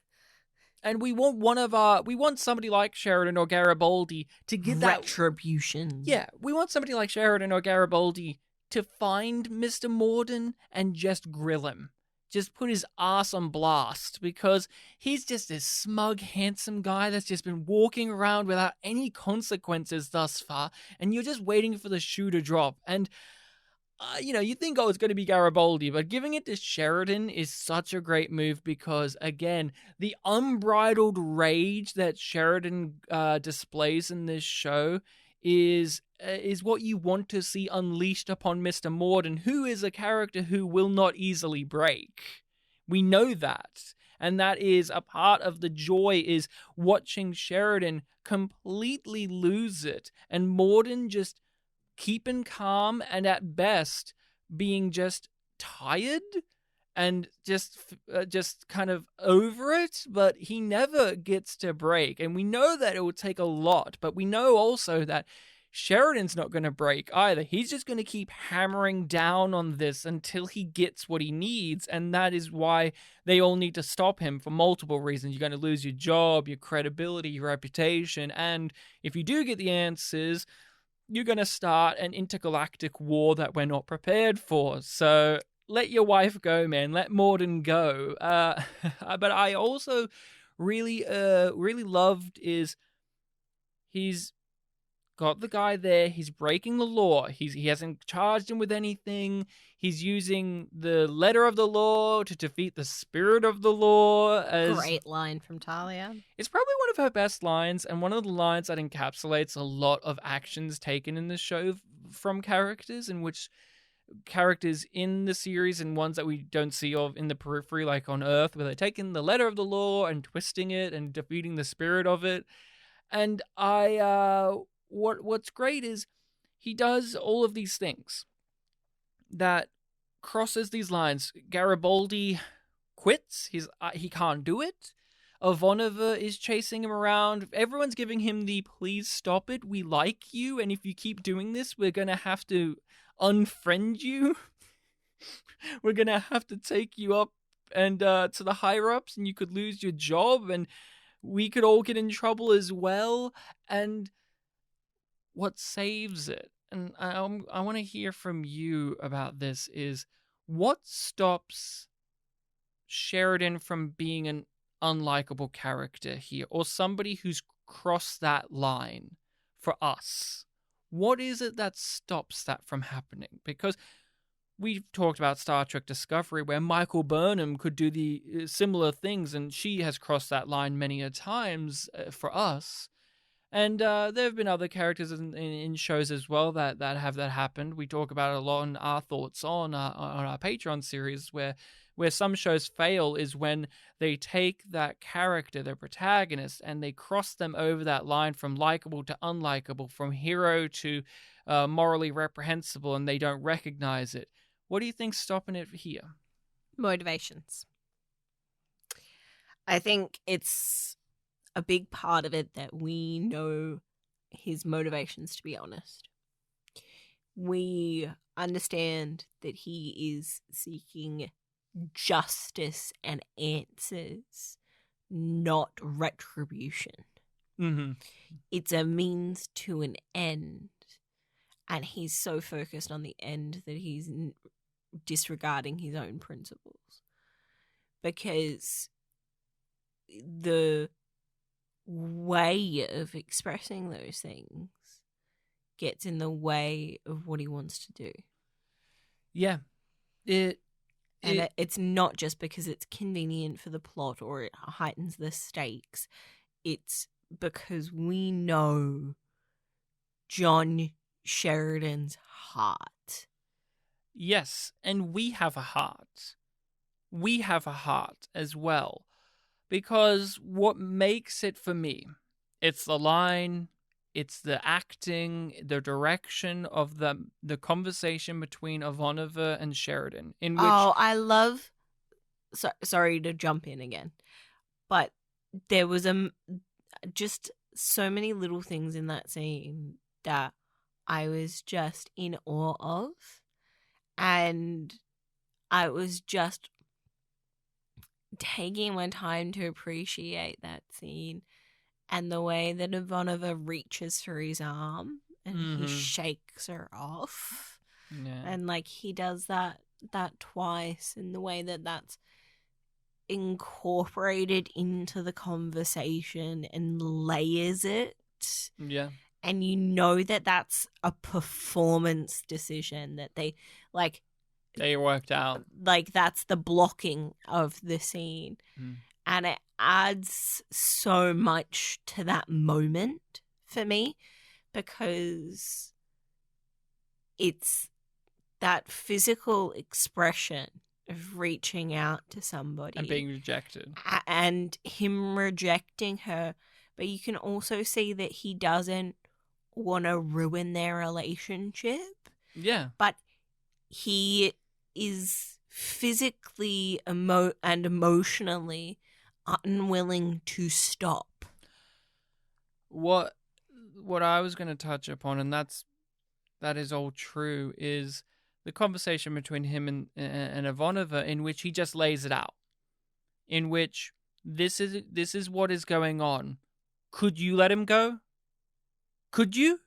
A: And we want somebody like Sheridan or Garibaldi to give that
B: retribution.
A: Yeah, we want somebody like Sheridan or Garibaldi to find Mr. Morden and just grill him. Just put his ass on blast, because he's just this smug, handsome guy that's just been walking around without any consequences thus far, and you're just waiting for the shoe to drop. And, you think, it's going to be Garibaldi, but giving it to Sheridan is such a great move because, again, the unbridled rage that Sheridan displays in this show is what you want to see unleashed upon Mr. Morden, who is a character who will not easily break. We know that. And that is a part of the joy, is watching Sheridan completely lose it and Morden just keeping calm and at best being just tired and just kind of over it, but he never gets to break. And we know that it will take a lot, but we know also that Sheridan's not going to break either. He's just going to keep hammering down on this until he gets what he needs, and that is why they all need to stop him for multiple reasons. You're going to lose your job, your credibility, your reputation, and if you do get the answers, you're going to start an intergalactic war that we're not prepared for. So let your wife go, man. Let Morden go. But I also really loved is he's got the guy there. He's breaking the law. He hasn't charged him with anything. He's using the letter of the law to defeat the spirit of the law.
B: Great line from Talia.
A: It's probably one of her best lines, and one of the lines that encapsulates a lot of actions taken in this show from characters, in which characters in the series and ones that we don't see of in the periphery, like on Earth, where they're taking the letter of the law and twisting it and defeating the spirit of it. And what's great is he does all of these things that crosses these lines. Garibaldi quits. He can't do it. Ivanova is chasing him around. Everyone's giving him the "please stop it, we like you, and if you keep doing this, we're gonna have to unfriend you. We're gonna have to take you up and to the higher ups, and you could lose your job, and we could all get in trouble as well." And what saves it, and I want to hear from you about this, is what stops Sheridan from being an unlikable character here, or somebody who's crossed that line for us? What is it that stops that from happening? Because we've talked about Star Trek Discovery, where Michael Burnham could do the similar things, and she has crossed that line many a times for us. And there have been other characters in shows as well that have that happened. We talk about it a lot in our thoughts on our Patreon series, where some shows fail is when they take that character, their protagonist, and they cross them over that line from likable to unlikable, from hero to morally reprehensible, and they don't recognize it. What do you think's stopping it here?
B: Motivations. I think it's a big part of it that we know his motivations, to be honest. We understand that he is seeking justice and answers, not retribution.
A: Mm-hmm.
B: It's a means to an end, and he's so focused on the end that he's disregarding his own principles. Because the way of expressing those things gets in the way of what he wants to do.
A: Yeah.
B: It's not just because it's convenient for the plot or it heightens the stakes. It's because we know John Sheridan's heart.
A: Yes, and we have a heart. We have a heart as well. Because what makes it for me, it's the line, it's the acting, the direction of the conversation between Ivanova and Sheridan. In which
B: I love... sorry to jump in again. But there was just so many little things in that scene that I was just in awe of. And I was just taking my time to appreciate that scene and the way that Ivanova reaches for his arm and he shakes her off.
A: Yeah.
B: And like he does that twice, and the way that that's incorporated into the conversation and layers it.
A: Yeah.
B: And you know that that's a performance decision that they
A: worked out.
B: Like that's the blocking of the scene. And it adds so much to that moment for me, because it's that physical expression of reaching out to somebody
A: And being rejected.
B: and him rejecting her. But you can also see that he doesn't want to ruin their relationship.
A: Yeah.
B: But he is physically and emotionally unwilling to stop.
A: What I was going to touch upon, and that is all true, is the conversation between him and Ivanova, in which he just lays it out, in which this is what is going on. Could you let him go? Could you?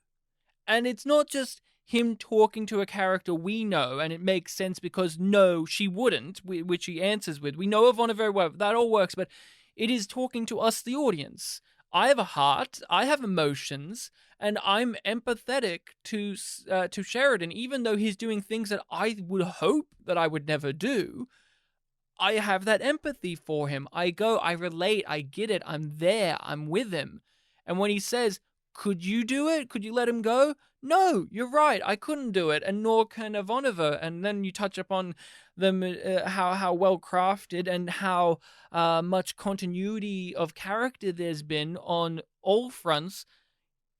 A: And it's not just him talking to a character we know, and it makes sense because no, she wouldn't, which he answers with. We know Ivanova very well. That all works, but it is talking to us, the audience. I have a heart, I have emotions, and I'm empathetic to Sheridan, even though he's doing things that I would hope that I would never do. I have that empathy for him. I go, I relate, I get it, I'm there, I'm with him. And when he says, could you do it? Could you let him go? No, you're right, I couldn't do it, and nor can Ivanova. And then you touch upon them, how well crafted and how much continuity of character there's been on all fronts.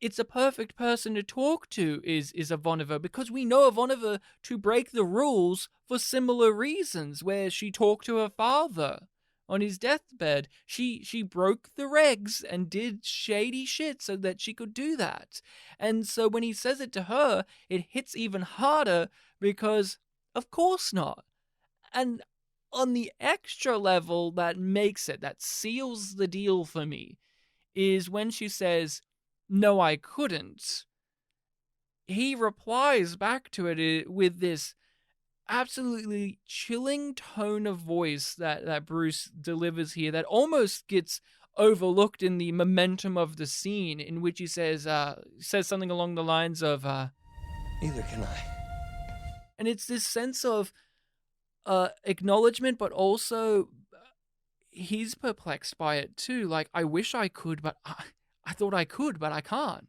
A: It's a perfect person to talk to is Ivanova, because we know Ivanova to break the rules for similar reasons, where she talked to her father on his deathbed. She broke the regs and did shady shit so that she could do that. And so when he says it to her, it hits even harder, because of course not. And on the extra level that makes it, that seals the deal for me, is when she says, no, I couldn't. He replies back to it with this absolutely chilling tone of voice that Bruce delivers here that almost gets overlooked in the momentum of the scene, in which he says something along the lines of,
G: neither can I.
A: And it's this sense of acknowledgement, but also he's perplexed by it too. Like, I wish I could, but I thought I could, but I can't.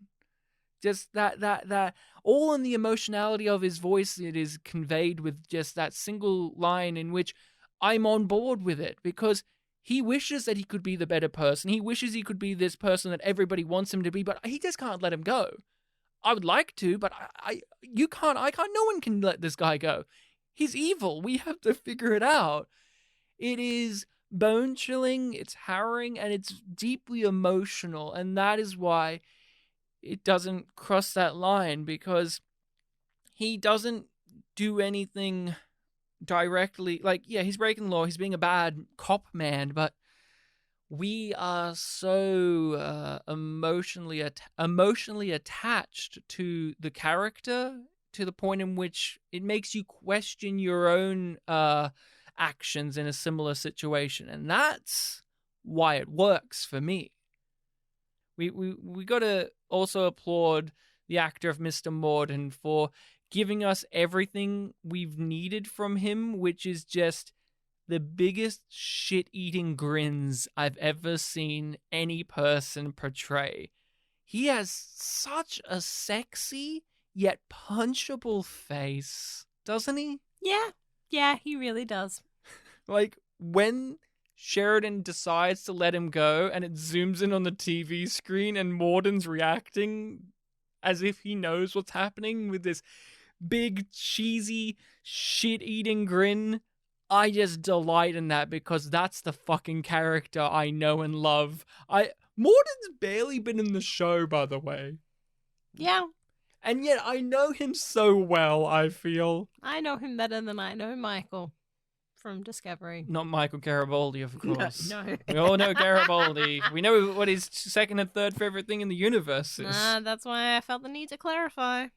A: Just that all in the emotionality of his voice, it is conveyed with just that single line in which I'm on board with it, because he wishes that he could be the better person. He wishes he could be this person that everybody wants him to be, but he just can't let him go. I would like to, but you can't. I can't. No one can let this guy go. He's evil. We have to figure it out. It is bone-chilling, it's harrowing, and it's deeply emotional, and that is why it doesn't cross that line, because he doesn't do anything directly. Like, yeah, he's breaking the law, he's being a bad cop man, but we are so emotionally attached to the character, to the point in which it makes you question your own actions in a similar situation, and that's why it works for me. We got to also applaud the actor of Mr. Morden for giving us everything we've needed from him, which is just the biggest shit-eating grins I've ever seen any person portray. He has such a sexy yet punchable face, doesn't he?
B: Yeah, he really does.
A: Like, when Sheridan decides to let him go and it zooms in on the TV screen and Morden's reacting as if he knows what's happening with this big, cheesy, shit-eating grin, I just delight in that, because that's the fucking character I know and love. Morden's barely been in the show, by the way.
B: Yeah.
A: And yet I know him so well, I feel.
B: I know him better than I know Michael from Discovery.
A: Not Michael Garibaldi, of course.
B: No.
A: We all know Garibaldi. We know what his second and third favorite thing in the universe is.
B: That's why I felt the need to clarify.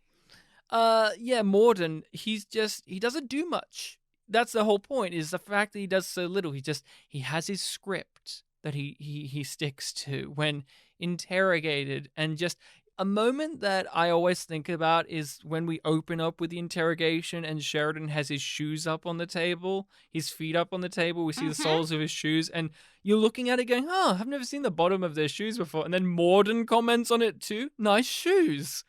A: Yeah, Morden, he doesn't do much. That's the whole point, is the fact that he does so little. He has his script that he sticks to when interrogated, and just a moment that I always think about is when we open up with the interrogation and Sheridan has his shoes up on the table, his feet up on the table. We see the soles of his shoes, and you're looking at it going, I've never seen the bottom of their shoes before. And then Morden comments on it too. Nice shoes.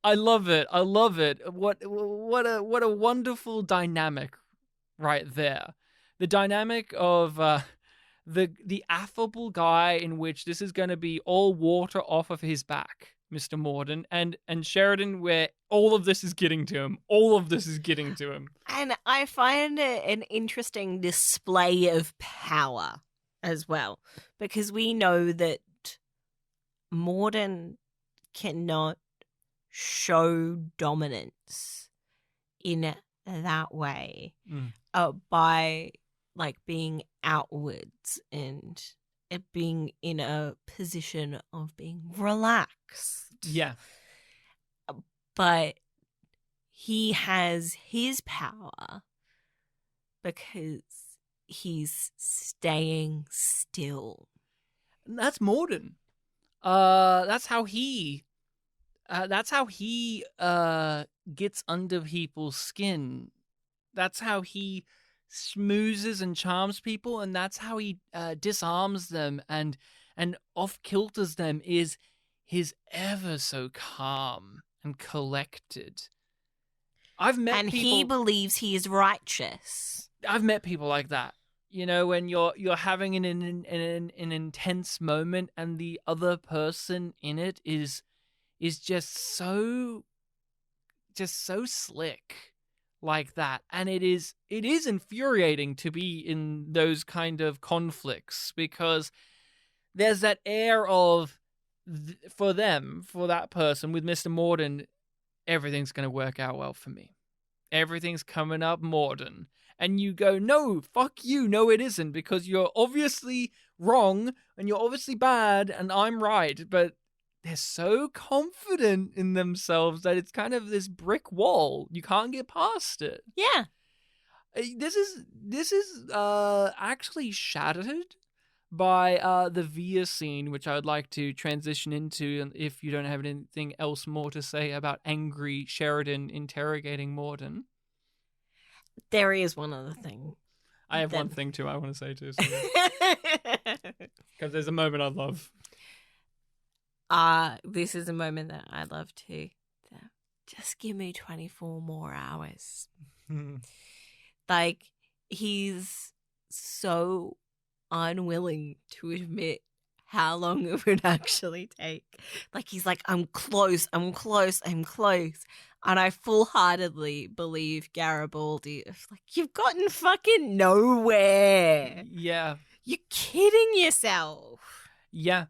A: I love it. What a wonderful dynamic right there. The dynamic of the affable guy, in which this is going to be all water off of his back, Mr. Morden, and Sheridan, where all of this is getting to him.
B: And I find it an interesting display of power as well, because we know that Morden cannot show dominance in that way by like being outwards and it being in a position of being relaxed.
A: Yeah.
B: But he has his power because he's staying still.
A: That's Morden. That's how he gets under people's skin. That's how he schmoozes and charms people, and that's how he disarms them and off-kilters them, is his ever so calm and collected. I've met
B: and
A: people,
B: he believes he is righteous.
A: I've met people like that. You know, when you're having an intense moment and the other person in it is just so slick like that, and it is infuriating to be in those kind of conflicts, because there's that air of for that person with Mr. Morden, everything's going to work out well for me. Everything's coming up Morden. And you go, no, fuck you. No, it isn't, because you're obviously wrong and you're obviously bad and I'm right. But they're so confident in themselves that it's kind of this brick wall. You can't get past it.
B: Yeah.
A: This is actually shattered by the Via scene, which I would like to transition into, if you don't have anything else more to say about angry Sheridan interrogating Morden.
B: There is one other thing.
A: I have one thing too I want to say too. Because there's a moment I love.
B: This is a moment that I love too. Just give me 24 more hours. Like, he's so unwilling to admit how long it would actually take. Like, he's like, I'm close. And I full-heartedly believe Garibaldi. It's like, you've gotten fucking nowhere.
A: Yeah.
B: You're kidding yourself.
A: Yeah.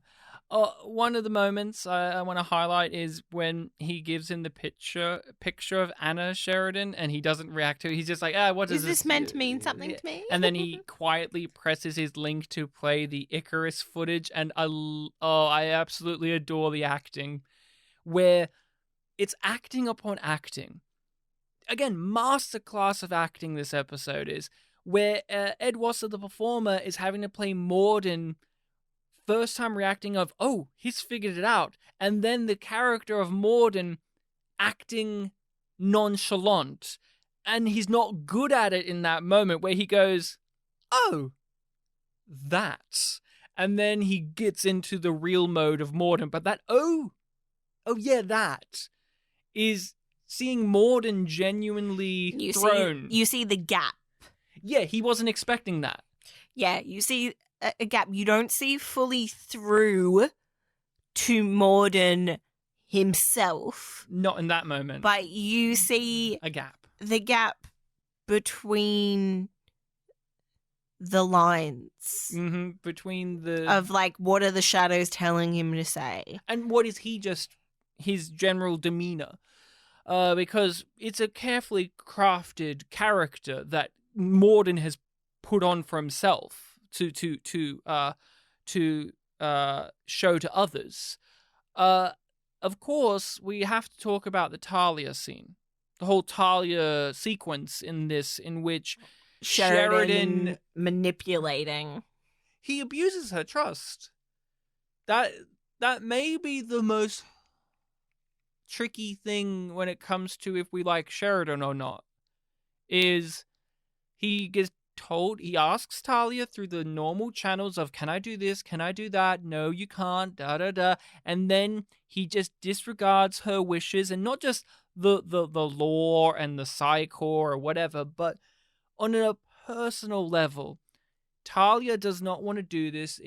A: One of the moments I want to highlight is when he gives him the picture of Anna Sheridan, and he doesn't react to it. He's just like, what
B: Is this meant to mean something to me?
A: And then he quietly presses his link to play the Icarus footage, and I absolutely adore the acting, where it's acting upon acting. Again, masterclass of acting this episode is, where Ed Wasser, the performer, is having to play Morden, first time reacting of, oh, he's figured it out. And then the character of Morden acting nonchalant. And he's not good at it in that moment where he goes, oh, that. And then he gets into the real mode of Morden. But that, oh yeah, that is seeing Morden genuinely thrown.
B: You see the gap.
A: Yeah, he wasn't expecting that.
B: Yeah, you see a gap. You don't see fully through to Morden himself.
A: Not in that moment.
B: But you see
A: a gap.
B: The gap between the lines.
A: Mm-hmm. Between the...
B: Of, like, what are the shadows telling him to say?
A: And what is he just... his general demeanor. Because it's a carefully crafted character that Morden has put on for himself to show to others. Of course, we have to talk about the Talia scene. The whole Talia sequence in this, in which Sheridan
B: manipulating.
A: He abuses her trust. That may be the most tricky thing when it comes to if we like Sheridan or not, is he gets told, he asks Talia through the normal channels of, can I do this, can I do that, no you can't, da-da-da, and then he just disregards her wishes, and not just the law and the psychor or whatever, but on a personal level. Talia does not want to do this.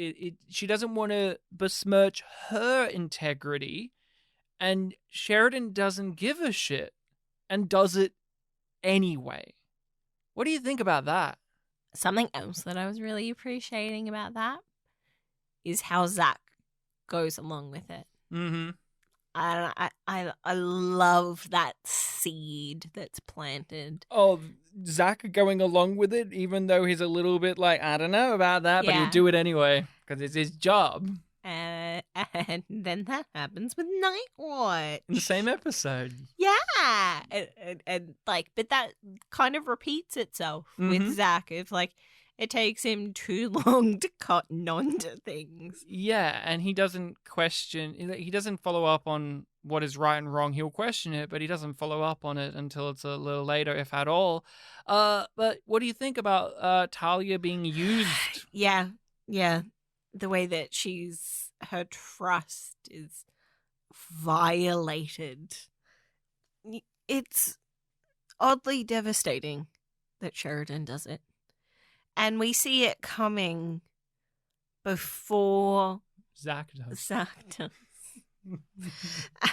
A: She doesn't want to besmirch her integrity, and Sheridan doesn't give a shit and does it anyway. What do you think about that?
B: Something else that I was really appreciating about that is how Zach goes along with it.
A: Mm-hmm.
B: I love that seed that's planted.
A: Oh, Zach going along with it, even though he's a little bit like, I don't know about that, but he'll do it anyway because it's his job.
B: And then that happens with Nightwatch
A: in the same episode.
B: Yeah, and like, but that kind of repeats itself with Zach. If like, it takes him too long to cotton on to things.
A: Yeah, and he doesn't question. He doesn't follow up on what is right and wrong. He'll question it, but he doesn't follow up on it until it's a little later, if at all. But what do you think about Talia being used?
B: Yeah. The way that her trust is violated. It's oddly devastating that Sheridan does it. And we see it coming before
A: Zach does.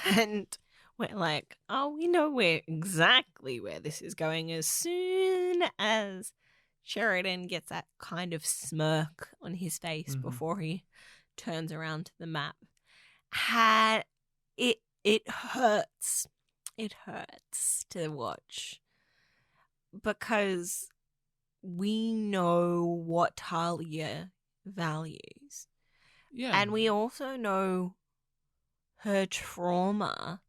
B: And we're like, oh, we know exactly where this is going as soon as Sheridan gets that kind of smirk on his face before he turns around to the map. It hurts. It hurts to watch because we know what Talia values.
A: Yeah.
B: And we also know her trauma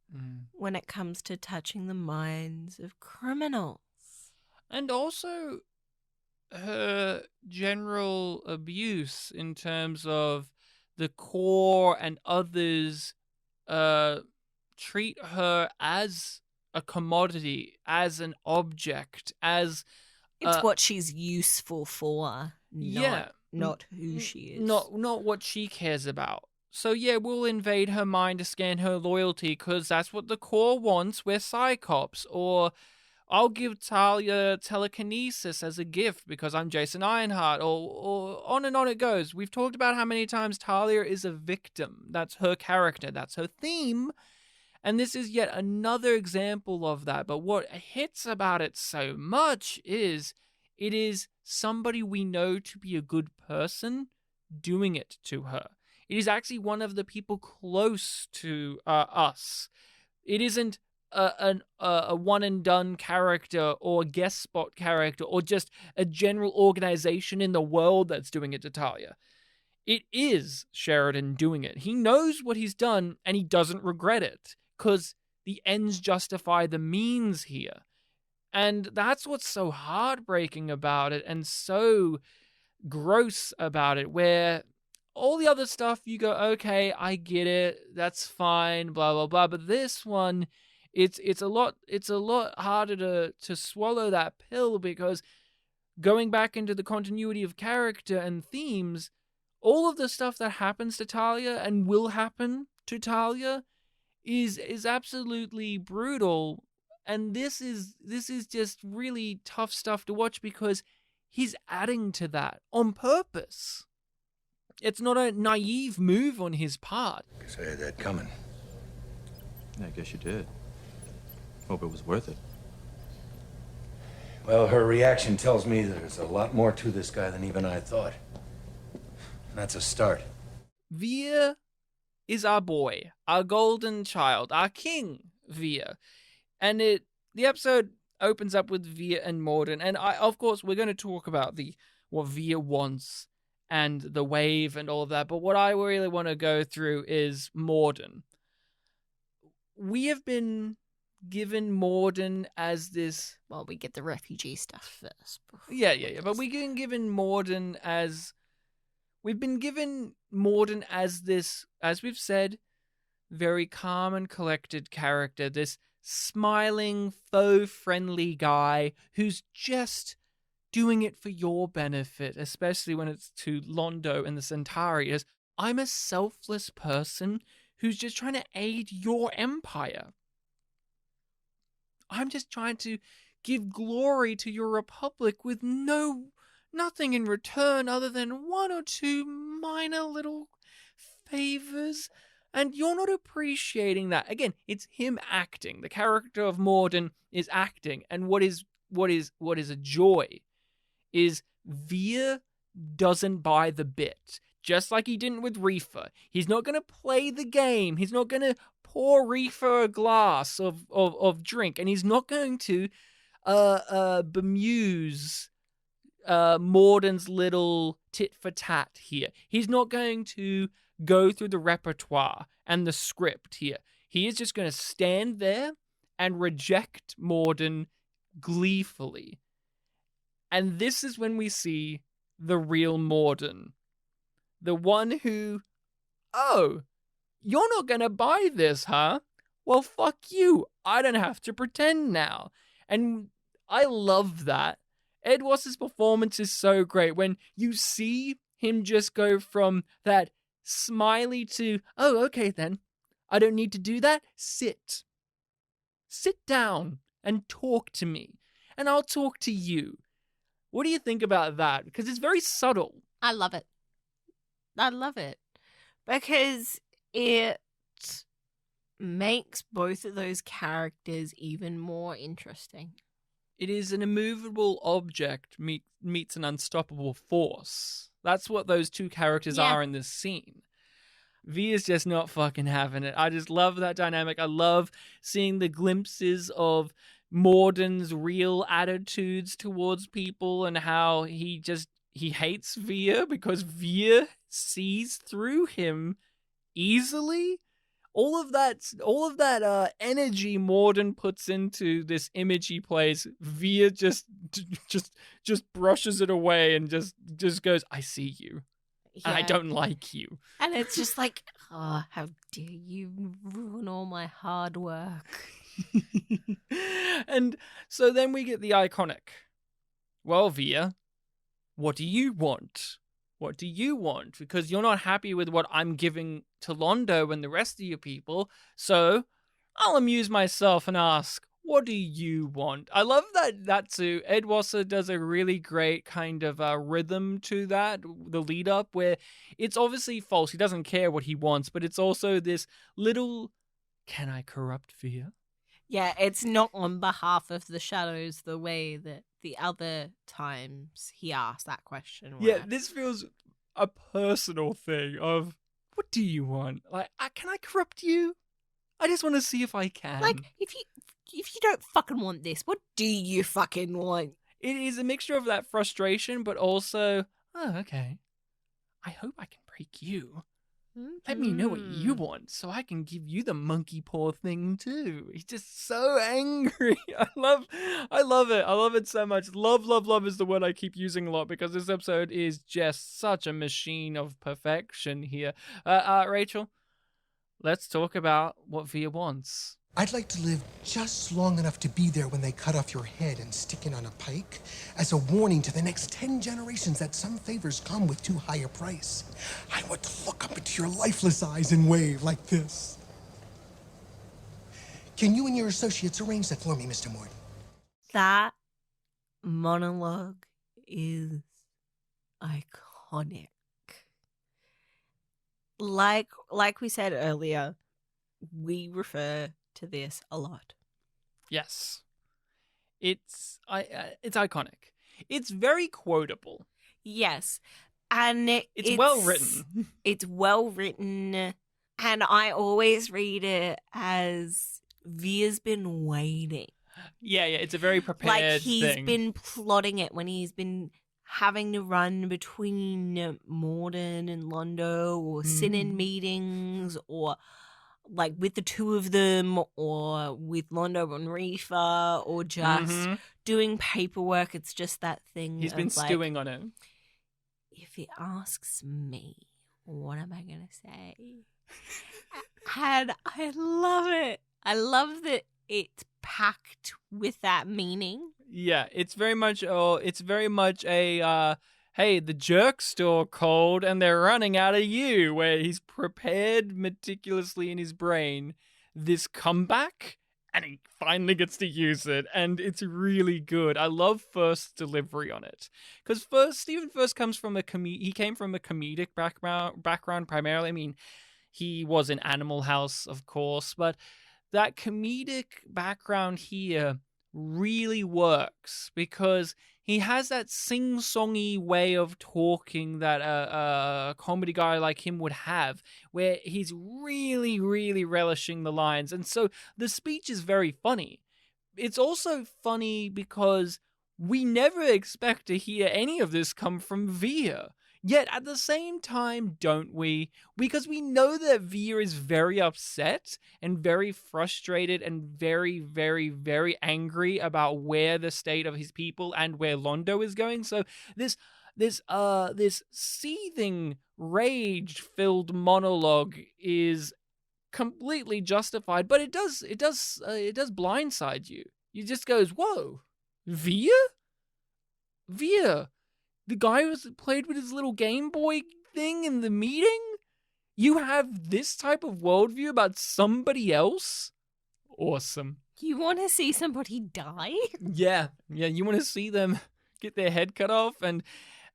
B: when it comes to touching the minds of criminals.
A: And also her general abuse in terms of the core and others treat her as a commodity, as an object, as...
B: It's what she's useful for, not who she is.
A: Not what she cares about. So yeah, we'll invade her mind to scan her loyalty because that's what the core wants. We're Psychops. Or I'll give Talia telekinesis as a gift because I'm Jason Ironheart. Or on and on it goes. We've talked about how many times Talia is a victim. That's her character. That's her theme. And this is yet another example of that. But what hits about it so much is it is somebody we know to be a good person doing it to her. It is actually one of the people close to us. It isn't a one and done character or a guest spot character or just a general organization in the world that's doing it to Talia. It is Sheridan doing it. He knows what he's done and he doesn't regret it because the ends justify the means here. And that's what's so heartbreaking about it and so gross about it, where all the other stuff you go, okay, I get it, that's fine, blah blah blah. But this one, it's a lot harder to swallow that pill, because going back into the continuity of character and themes, all of the stuff that happens to Talia and will happen to Talia is absolutely brutal. And this is just really tough stuff to watch because he's adding to that on purpose. It's not a naive move on his part.
C: Guess I had that coming.
H: Yeah, I guess you did. Hope it was worth it.
D: Well, her reaction tells me there's a lot more to this guy than even I thought. That's a start.
A: Veer is our boy, our golden child, our king, Veer. And the episode opens up with Veer and Morden. And of course, we're going to talk about what Veer wants and the wave and all of that. But what I really want to go through is Morden. We have been given Morden as this...
B: Well, we get the refugee stuff first.
A: Yeah. But we've been given Morden as... We've been given Morden as this, as we've said, very calm and collected character. This smiling, faux-friendly guy who's just doing it for your benefit, especially when it's to Londo and the Centauri. As I'm a selfless person who's just trying to aid your empire. I'm just trying to give glory to your republic with nothing in return other than one or two minor little favors. And you're not appreciating that. Again, it's him acting. The character of Morden is acting. And what is a joy is Veer doesn't buy the bit. Just like he didn't with Reefer. He's not going to play the game. He's not going to pour Reefer a glass of drink. And he's not going to bemuse Morden's little tit for tat here. He's not going to go through the repertoire and the script here. He is just going to stand there and reject Morden gleefully. And this is when we see the real Morden. The one who, oh, you're not going to buy this, huh? Well, fuck you. I don't have to pretend now. And I love that. Ed Woss's performance is so great when you see him just go from that smiley to, oh, okay then. I don't need to do that. Sit down and talk to me. And I'll talk to you. What do you think about that? Because it's very subtle.
B: I love it. Because it makes both of those characters even more interesting.
A: It is an immovable object meets an unstoppable force. That's what those two characters are in this scene. V is just not fucking having it. I just love that dynamic. I love seeing the glimpses of Morden's real attitudes towards people and how he hates Veer because Veer sees through him easily. All of that energy Morden puts into this image he plays, Veer just brushes it away and just goes, I see you. And I don't like you.
B: And it's just like, oh, how dare you ruin all my hard work.
A: And so then we get the iconic, well, Veer, what do you want? What do you want? Because you're not happy with what I'm giving to Londo and the rest of your people, so I'll amuse myself and ask, what do you want? I love that too. Ed Wasser does a really great kind of rhythm to that, the lead up, where it's obviously false. He doesn't care what he wants, but it's also this little can I corrupt Via?
B: Yeah, it's not on behalf of the shadows the way that the other times he asked that question.
A: Yeah,
B: right?
A: this feels a personal thing of, what do you want? Like, can I corrupt you? I just want to see if I can.
B: Like, if you don't fucking want this, what do you fucking want?
A: It is a mixture of that frustration, but also, oh, okay. I hope I can break you. Let me know what you want so I can give you the monkey paw thing too. He's just so angry. I love it. I love it so much. Love is the word I keep using a lot because this episode is just such a machine of perfection here. Rachel, let's talk about what Via wants.
I: I'd like to live just long enough to be there when they cut off your head and stick it on a pike as a warning to the next 10 generations that some favors come with too high a price. I want to look up into your lifeless eyes and wave like this. Can you and your associates arrange that for me, Mr. Morton?
B: That monologue is iconic. Like we said earlier, we refer to this a lot.
A: Yes. It's iconic. It's very quotable.
B: Yes. And
A: it's well written.
B: It's well written. And I always read it as Via's been waiting.
A: Yeah, it's a very prepared
B: like he's
A: thing.
B: been plotting it when he's been having to run between Morden and Londo or sit in meetings or like with the two of them or with Londo and Reefa or just doing paperwork. It's just that thing.
A: He's been stewing on it.
B: If he asks me, what am I going to say? And I love it. I love that it's packed with that meaning.
A: Yeah, it's very much a hey, the jerk store called and they're running out of you, where he's prepared meticulously in his brain this comeback and he finally gets to use it, and it's really good. I love First's delivery on it. Because Stephen First comes from he came from a comedic background primarily. I mean, he was in Animal House, of course, but that comedic background here really works because he has that sing-songy way of talking that a comedy guy like him would have, where he's really, really relishing the lines. And so the speech is very funny. It's also funny because we never expect to hear any of this come from Via. Yet at the same time, don't we? Because we know that Via is very upset and very frustrated and very, very, very angry about where the state of his people and where Londo is going. So this seething, rage-filled monologue is completely justified, but it does blindside you. You just goes, whoa, Via? The guy who played with his little Game Boy thing in the meeting? You have this type of worldview about somebody else? Awesome.
B: You want to see somebody die?
A: Yeah, you want to see them get their head cut off. And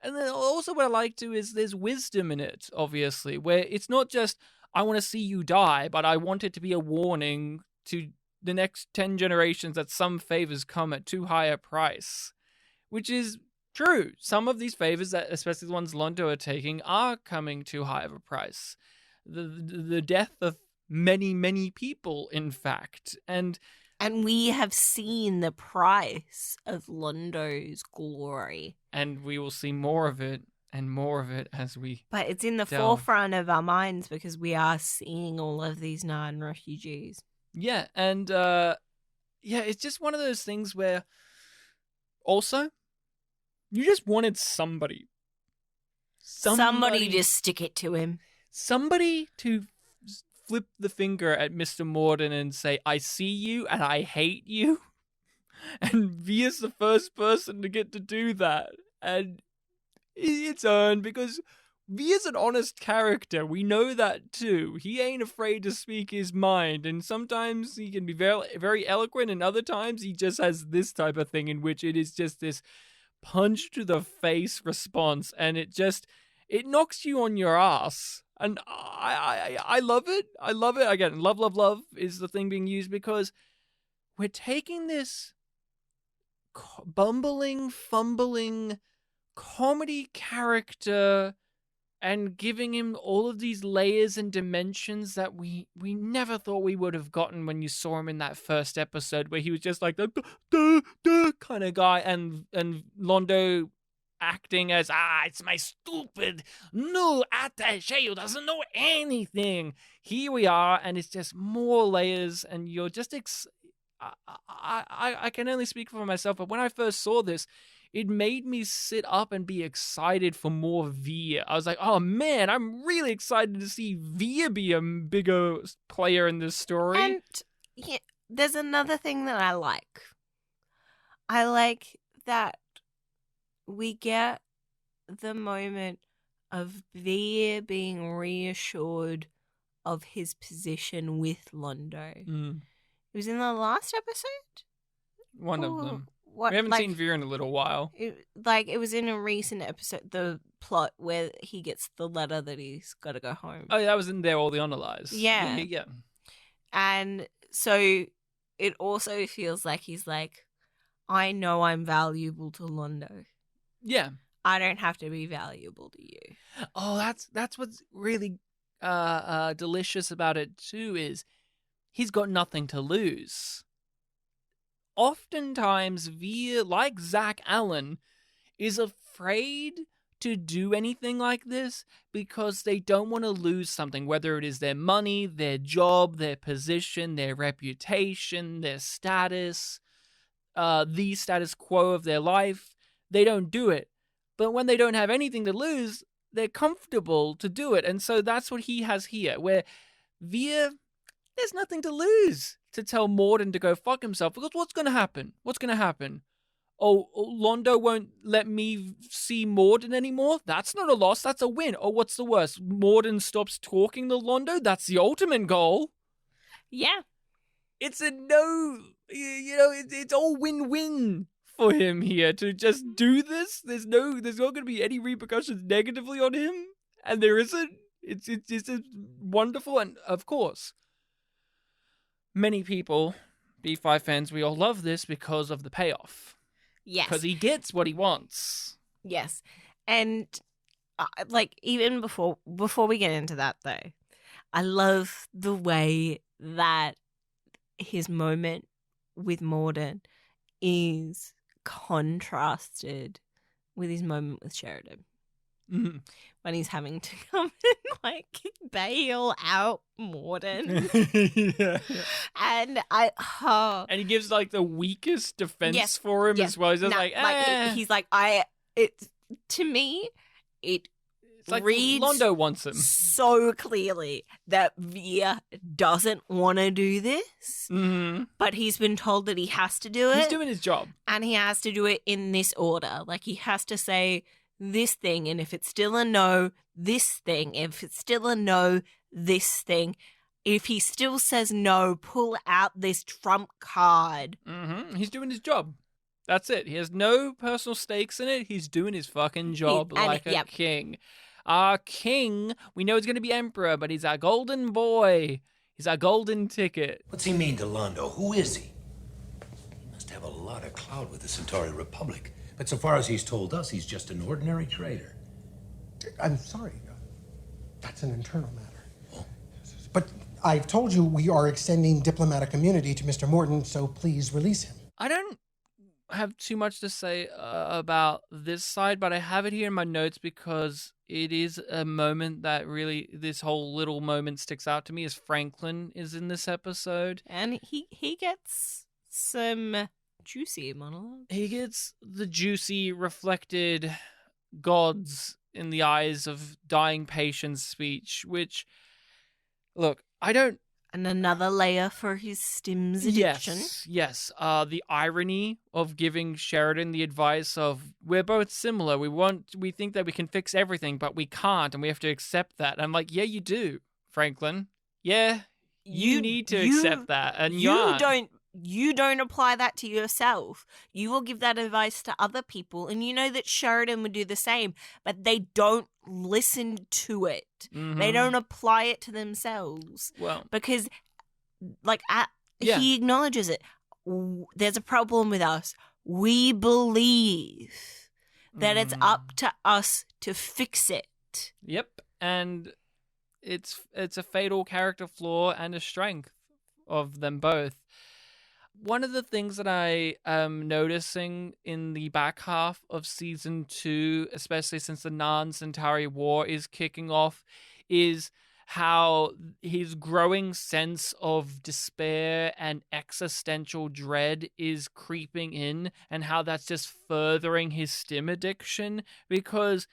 A: then also what I like to is there's wisdom in it, obviously, where it's not just, I want to see you die, but I want it to be a warning to the next 10 generations that some favors come at too high a price. Which is true. Some of these favors, that especially the ones Londo are taking, are coming too high of a price. The death of many, many people, in fact. And
B: we have seen the price of Londo's glory.
A: And we will see more of it and more of it as we
B: But it's in the forefront of our minds because we are seeing all of these Narn refugees.
A: Yeah, and it's just one of those things where also you just wanted somebody
B: to stick it to him.
A: Somebody to flip the finger at Mr. Morden and say, I see you and I hate you. And Via's the first person to get to do that. And it's earned because Via's an honest character. We know that too. He ain't afraid to speak his mind. And sometimes he can be very, very eloquent, and other times he just has this type of thing in which it is just this punch to the face response, and it knocks you on your ass. And I love it. I love it. Again, love is the thing being used because we're taking this bumbling, fumbling comedy character and giving him all of these layers and dimensions that we never thought we would have gotten when you saw him in that first episode where he was just like the duh kind of guy, and Londo acting as, it's my stupid new attaché who doesn't know anything. Here we are, and it's just more layers, and you're just... I can only speak for myself, but when I first saw this, it made me sit up and be excited for more Veer. I was like, oh man, I'm really excited to see Veer be a bigger player in this story.
B: And yeah, there's another thing that I like. I like that we get the moment of Veer being reassured of his position with Londo. It was in the last episode?
A: One of them.
B: What,
A: we haven't seen Veer in a little while.
B: It was in a recent episode, the plot where he gets the letter that he's got to go home.
A: Oh, that was in there, all the Artlizahs.
B: Yeah. And so it also feels like he's like, I know I'm valuable to Londo.
A: Yeah.
B: I don't have to be valuable to you.
A: Oh, that's what's really delicious about it too, is he's got nothing to lose. Oftentimes, Veer, like Zach Allen, is afraid to do anything like this because they don't want to lose something, whether it is their money, their job, their position, their reputation, their status, the status quo of their life. They don't do it. But when they don't have anything to lose, they're comfortable to do it. And so that's what he has here, where Veer, there's nothing to lose to tell Morden to go fuck himself, because what's going to happen? What's going to happen? Oh, Londo won't let me see Morden anymore? That's not a loss, that's a win. Oh, what's the worst? Morden stops talking to Londo? That's the ultimate goal.
B: Yeah.
A: It's a no, it's all win-win for him here to just do this. There's not going to be any repercussions negatively on him, and there isn't. It's wonderful, and of course, many people, B5 fans, we all love this because of the payoff.
B: Yes.
A: Because he gets what he wants.
B: Yes. And, even before we get into that, though, I love the way that his moment with Morden is contrasted with his moment with Sheridan.
A: Mm-hmm.
B: When he's having to come and bail out Morden.
A: Yeah.
B: And
A: and he gives the weakest defense for him as well. He's just
B: he's like, to me, it's like reads
A: Londo wants him
B: so clearly that Veer doesn't want to do this, but he's been told that he has to do it.
A: He's doing his job.
B: And he has to do it in this order. He has to say this thing, and if it's still a no, this thing. If it's still a no, this thing. If he still says no, pull out this trump card.
A: Mm-hmm. He's doing his job. That's it. He has no personal stakes in it. He's doing his fucking job a king. Our king, we know he's going to be emperor, but he's our golden boy. He's our golden ticket.
D: What's he mean to Londo? Who is he? He must have a lot of clout with the Centauri Republic. But so far as he's told us, he's just an ordinary trader.
I: I'm sorry. That's an internal matter. Oh. But I've told you we are extending diplomatic immunity to Mr. Morton, so please release him.
A: I don't have too much to say about this side, but I have it here in my notes because it is a moment that really, this whole little moment sticks out to me, as Franklin is in this episode.
B: And he gets some juicy monologue.
A: He gets the juicy, reflected gods in the eyes of dying patients speech, which, look, I don't...
B: And another layer for his stims addiction.
A: Yes. The irony of giving Sheridan the advice of, we're both similar. We think that we can fix everything, but we can't, and we have to accept that. And I'm like, yeah, you do, Franklin. Yeah, you need to accept that. And
B: you don't you don't apply that to yourself. You will give that advice to other people, and you know that Sheridan would do the same, but they don't listen to it. They don't apply it to themselves.
A: Well,
B: because,
A: Yeah.
B: he acknowledges it. There's a problem with us. We believe that it's up to us to fix it.
A: Yep, and it's a fatal character flaw and a strength of them both. One of the things that I am noticing in the back half of season 2, especially since the Non-Centauri War is kicking off, is how his growing sense of despair and existential dread is creeping in, and how that's just furthering his stim addiction, because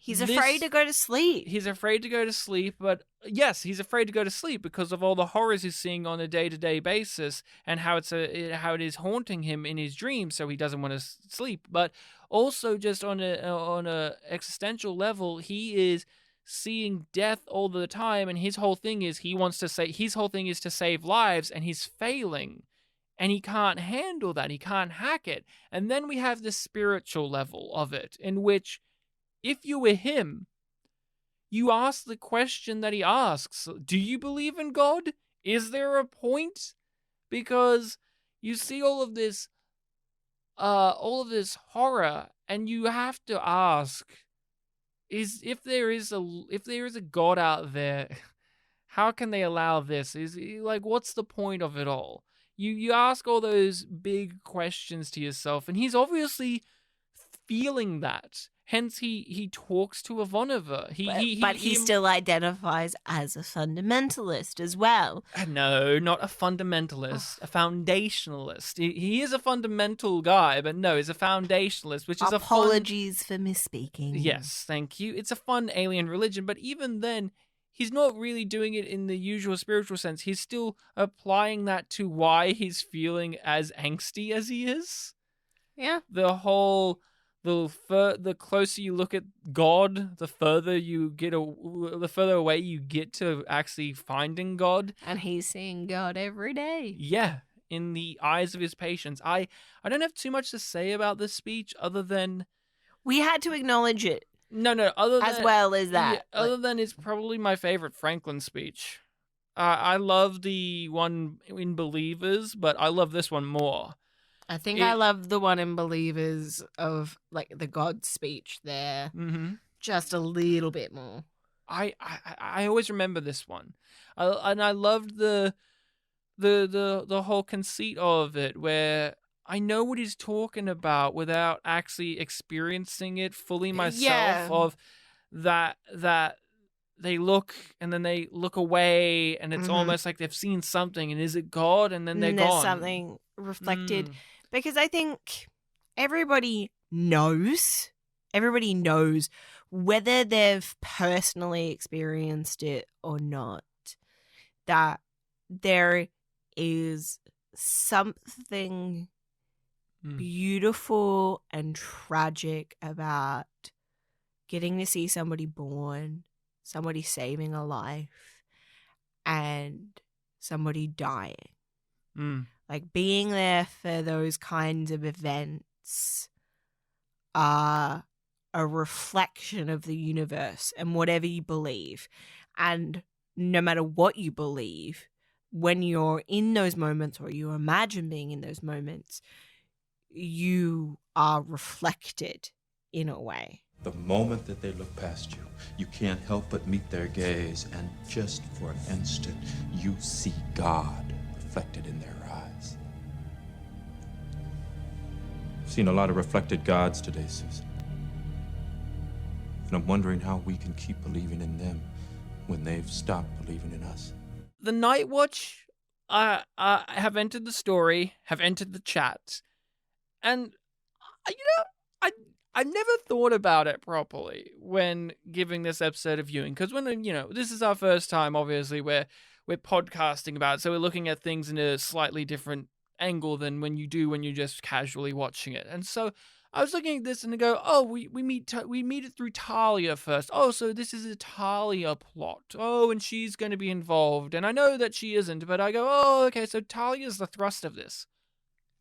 B: He's afraid to go to sleep.
A: He's afraid to go to sleep, but yes, he's afraid to go to sleep because of all the horrors he's seeing on a day-to-day basis, and how it is haunting him in his dreams, so he doesn't want to sleep. But also, just on a existential level, he is seeing death all the time, and his whole thing is to save lives, and he's failing, and he can't handle that. He can't hack it. And then we have the spiritual level of it, in which, if you were him, you ask the question that he asks: do you believe in God? Is there a point? Because you see all of this horror, and you have to ask: if there is a God out there, how can they allow this? What's the point of it all? You ask all those big questions to yourself, and he's obviously feeling that. Hence, he talks to Ivanova.
B: He still identifies as a fundamentalist as well.
A: No, not a fundamentalist, a foundationalist. He is a fundamental guy, but no, he's a foundationalist, which is
B: Apologies for misspeaking.
A: Yes, thank you. It's a fun alien religion, but even then, he's not really doing it in the usual spiritual sense. He's still applying that to why he's feeling as angsty as he is.
B: Yeah.
A: The closer you look at God, the further away you get to actually finding God.
B: And he's seeing God every day.
A: Yeah, in the eyes of his patients. I don't have too much to say about this speech other than
B: we had to acknowledge it.
A: No, other than,
B: as well as that.
A: Yeah, other than it's probably my favorite Franklin speech. I love the one in Believers, but I love this one more.
B: I think I love the one in Believers of the God speech there, just a little bit more.
A: I always remember this one, and I loved the whole conceit of it, where I know what he's talking about without actually experiencing it fully myself.
B: Yeah.
A: Of that they look and then they look away, and it's almost like they've seen something, and is it God? And then they're
B: there's
A: gone.
B: Something reflected. Because I think everybody knows whether they've personally experienced it or not, that there is something beautiful and tragic about getting to see somebody born, somebody saving a life, and somebody dying. Being there for those kinds of events are a reflection of the universe and whatever you believe. And no matter what you believe, when you're in those moments or you imagine being in those moments, you are reflected in a way.
H: The moment that they look past you, you can't help but meet their gaze, and just for an instant, you see God reflected in their eyes. I've seen a lot of reflected gods today, Susan. And I'm wondering how we can keep believing in them when they've stopped believing in us.
A: The Night Watch have entered the story, have entered the chat, and I never thought about it properly when giving this episode a viewing, because when this is our first time, obviously we're podcasting about it, so we're looking at things in a slightly different angle than when you're just casually watching it. And so I was looking at this and I go, oh, we meet it through Talia first. Oh, so this is a Talia plot. Oh, and she's going to be involved. And I know that she isn't, but I go, oh, okay, so Talia's the thrust of this.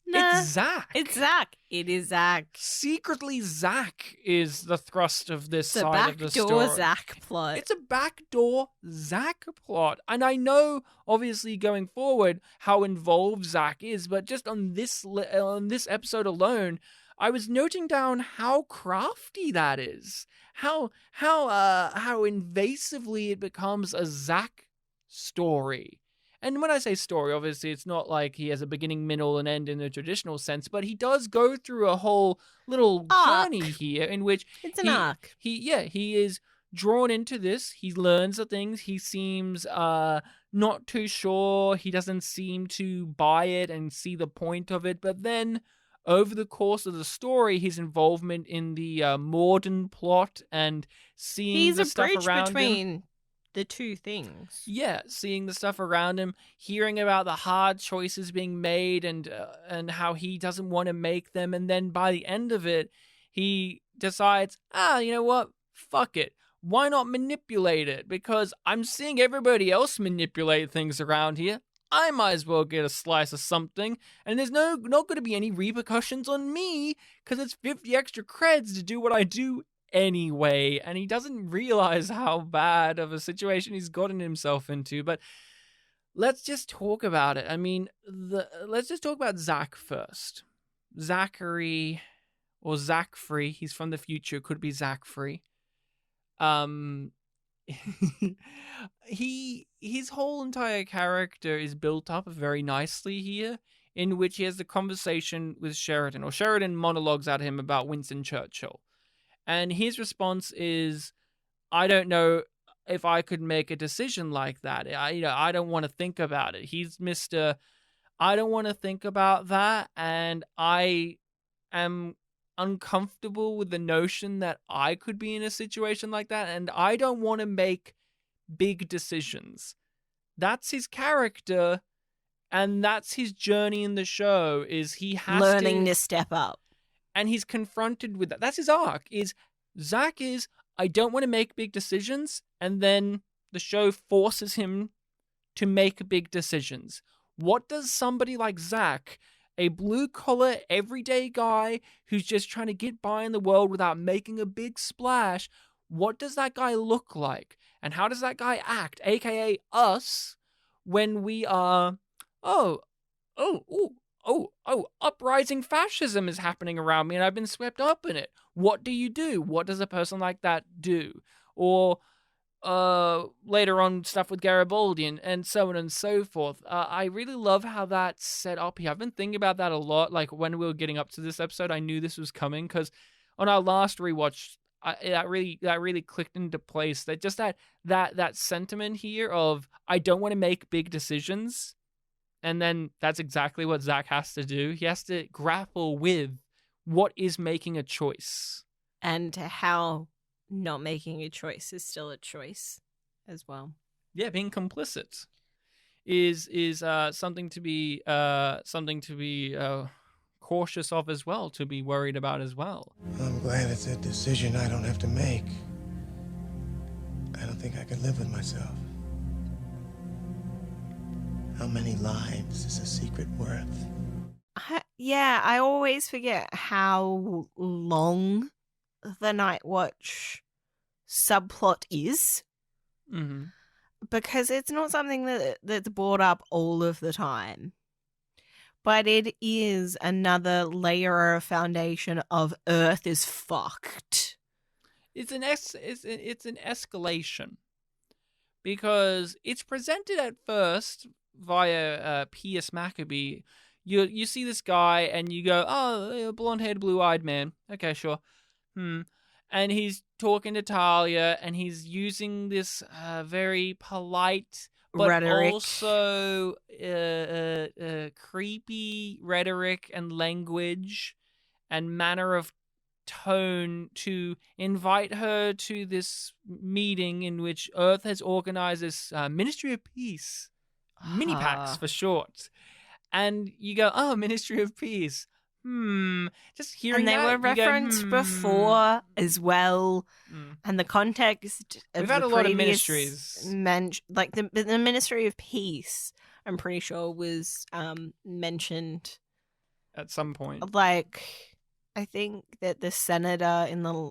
B: Nah,
A: It's Zach.
B: It's Zach. It is Zach.
A: Secretly, Zach is the thrust of this
B: The
A: side of the story.
B: backdoor Zach plot.
A: It's a backdoor Zach plot. And I know, obviously, going forward, how involved Zach is, but just on this episode alone, I was noting down how crafty that is. How invasively it becomes a Zach story. And when I say story, obviously it's not like he has a beginning, middle, and end in the traditional sense, but he does go through a whole little journey here in which
B: it's an arc.
A: He is drawn into this. He learns the things. He seems not too sure. He doesn't seem to buy it and see the point of it. But then over the course of the story, his involvement in the Morden plot and seeing the stuff around him.
B: He's a bridge between the two things.
A: Yeah, seeing the stuff around him, hearing about the hard choices being made and how he doesn't want to make them. And then by the end of it, he decides, you know what? Fuck it. Why not manipulate it? Because I'm seeing everybody else manipulate things around here. I might as well get a slice of something, and there's not going to be any repercussions on me because it's 50 extra creds to do what I do anyway. And he doesn't realize how bad of a situation he's gotten himself into. But let's just talk about it. I mean, let's just talk about Zach first. Zachary, or Zach-free. He's from the future. Could be Zach-free. His whole entire character is built up very nicely here, in which he has the conversation with Sheridan, or Sheridan monologues at him about Winston Churchill. And his response is, I don't know if I could make a decision like that. I don't want to think about it. He's Mr. I don't want to think about that, and I am uncomfortable with the notion that I could be in a situation like that, and I don't want to make big decisions. That's his character, and that's his journey in the show, is he has
B: learning to step up.
A: And he's confronted with that. That's his arc, is Zach is, I don't want to make big decisions, and then the show forces him to make big decisions. What does somebody like Zach, a blue-collar, everyday guy who's just trying to get by in the world without making a big splash, what does that guy look like? And how does that guy act, aka us, when we are, uprising fascism is happening around me and I've been swept up in it. What do you do? What does a person like that do? Or later on, stuff with Garibaldi and so on and so forth. I really love how that's set up here. I've been thinking about that a lot. Like when we were getting up to this episode, I knew this was coming because on our last rewatch, that really clicked into place. That just that sentiment here of I don't want to make big decisions. And then that's exactly what Zach has to do. He has to grapple with what is making a choice.
B: And how not making a choice is still a choice as well.
A: Yeah, being complicit is something to be cautious of as well, to be worried about as well.
J: I'm glad it's a decision I don't have to make. I don't think I could live with myself. How many lives is a secret worth?
B: I always forget how long the Night Watch subplot is.
A: Mm-hmm.
B: Because it's not something that's brought up all of the time. But it is another layer of foundation of Earth is fucked.
A: It's an escalation. Because it's presented at first via P.S. Maccabee. You see this guy and you go, oh, blonde-haired, blue-eyed man. Okay, sure. And he's talking to Talia and he's using this very polite but
B: rhetoric.
A: Also creepy rhetoric and language and manner of tone to invite her to this meeting in which Earth has organized this Ministry of Peace. Mini-packs for short. And you go, oh, Ministry of Peace. Just hearing
B: And they
A: that,
B: were
A: you go,
B: referenced before as well. And the context of
A: We've had
B: the
A: a lot of
B: previous
A: ministries.
B: like the Ministry of Peace, I'm pretty sure was mentioned
A: at some point.
B: Like, I think that the senator in the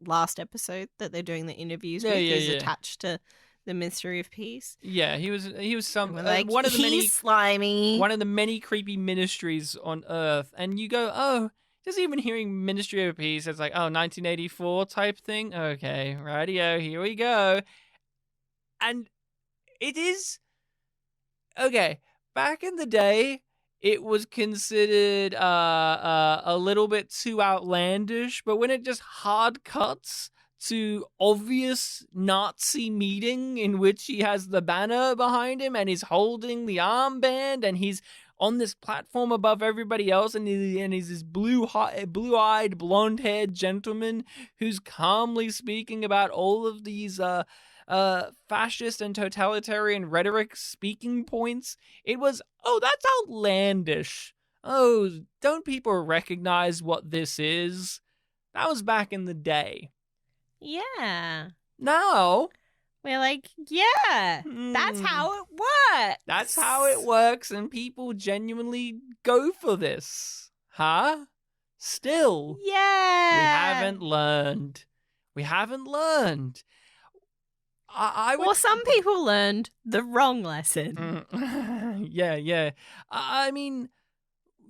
B: last episode that they're doing the interviews with is attached to the Ministry of Peace.
A: Yeah, he was some
B: like,
A: one of the many
B: slimy.
A: One of the many creepy ministries on Earth, and you go, oh, just even hearing Ministry of Peace, it's like, oh, 1984 type thing. Okay, rightio, here we go. And it is okay. Back in the day, it was considered a little bit too outlandish, but when it just hard cuts to obvious Nazi meeting in which he has the banner behind him and he's holding the armband and he's on this platform above everybody else and he's this blue-eyed, blonde-haired gentleman who's calmly speaking about all of these fascist and totalitarian rhetoric speaking points. It was, oh, that's outlandish. Oh, don't people recognize what this is? That was back in the day.
B: Yeah.
A: Now,
B: we're like, yeah, that's how it works.
A: That's how it works, and people genuinely go for this. Huh? Still.
B: Yeah.
A: We haven't learned.
B: Well, some people learned the wrong lesson.
A: Yeah. I mean,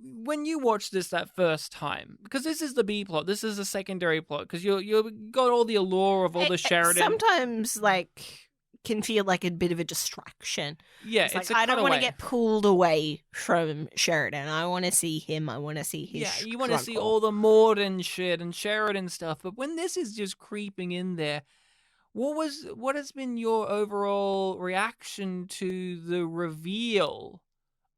A: when you watch this that first time, because this is the B plot, this is the secondary plot, because you got all the allure of all the Sheridan.
B: Sometimes, like, can feel like a bit of a distraction.
A: Yeah,
B: it's like, I don't want to get pulled away from Sheridan. I want to see him. I want to see his
A: you want to see all the Morden shit and Sheridan stuff. But when this is just creeping in there, what has been your overall reaction to the reveal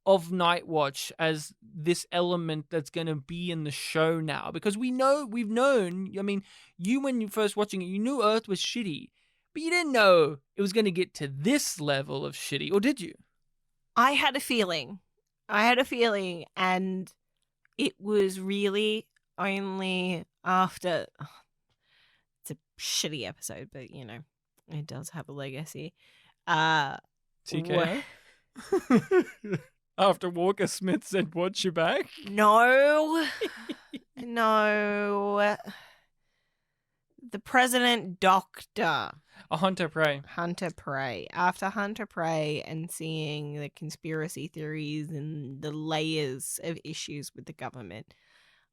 A: of Night Watch as this element that's going to be in the show now? Because we've known, I mean, when you first watching it, you knew Earth was shitty, but you didn't know it was going to get to this level of shitty, or did you?
B: I had a feeling, and it was really only after... It's a shitty episode, but, you know, it does have a legacy.
A: TK? After Walker Smith said, "Watch your back"?
B: No. No. The President Doctor.
A: Hunter Prey.
B: After Hunter Prey and seeing the conspiracy theories and the layers of issues with the government,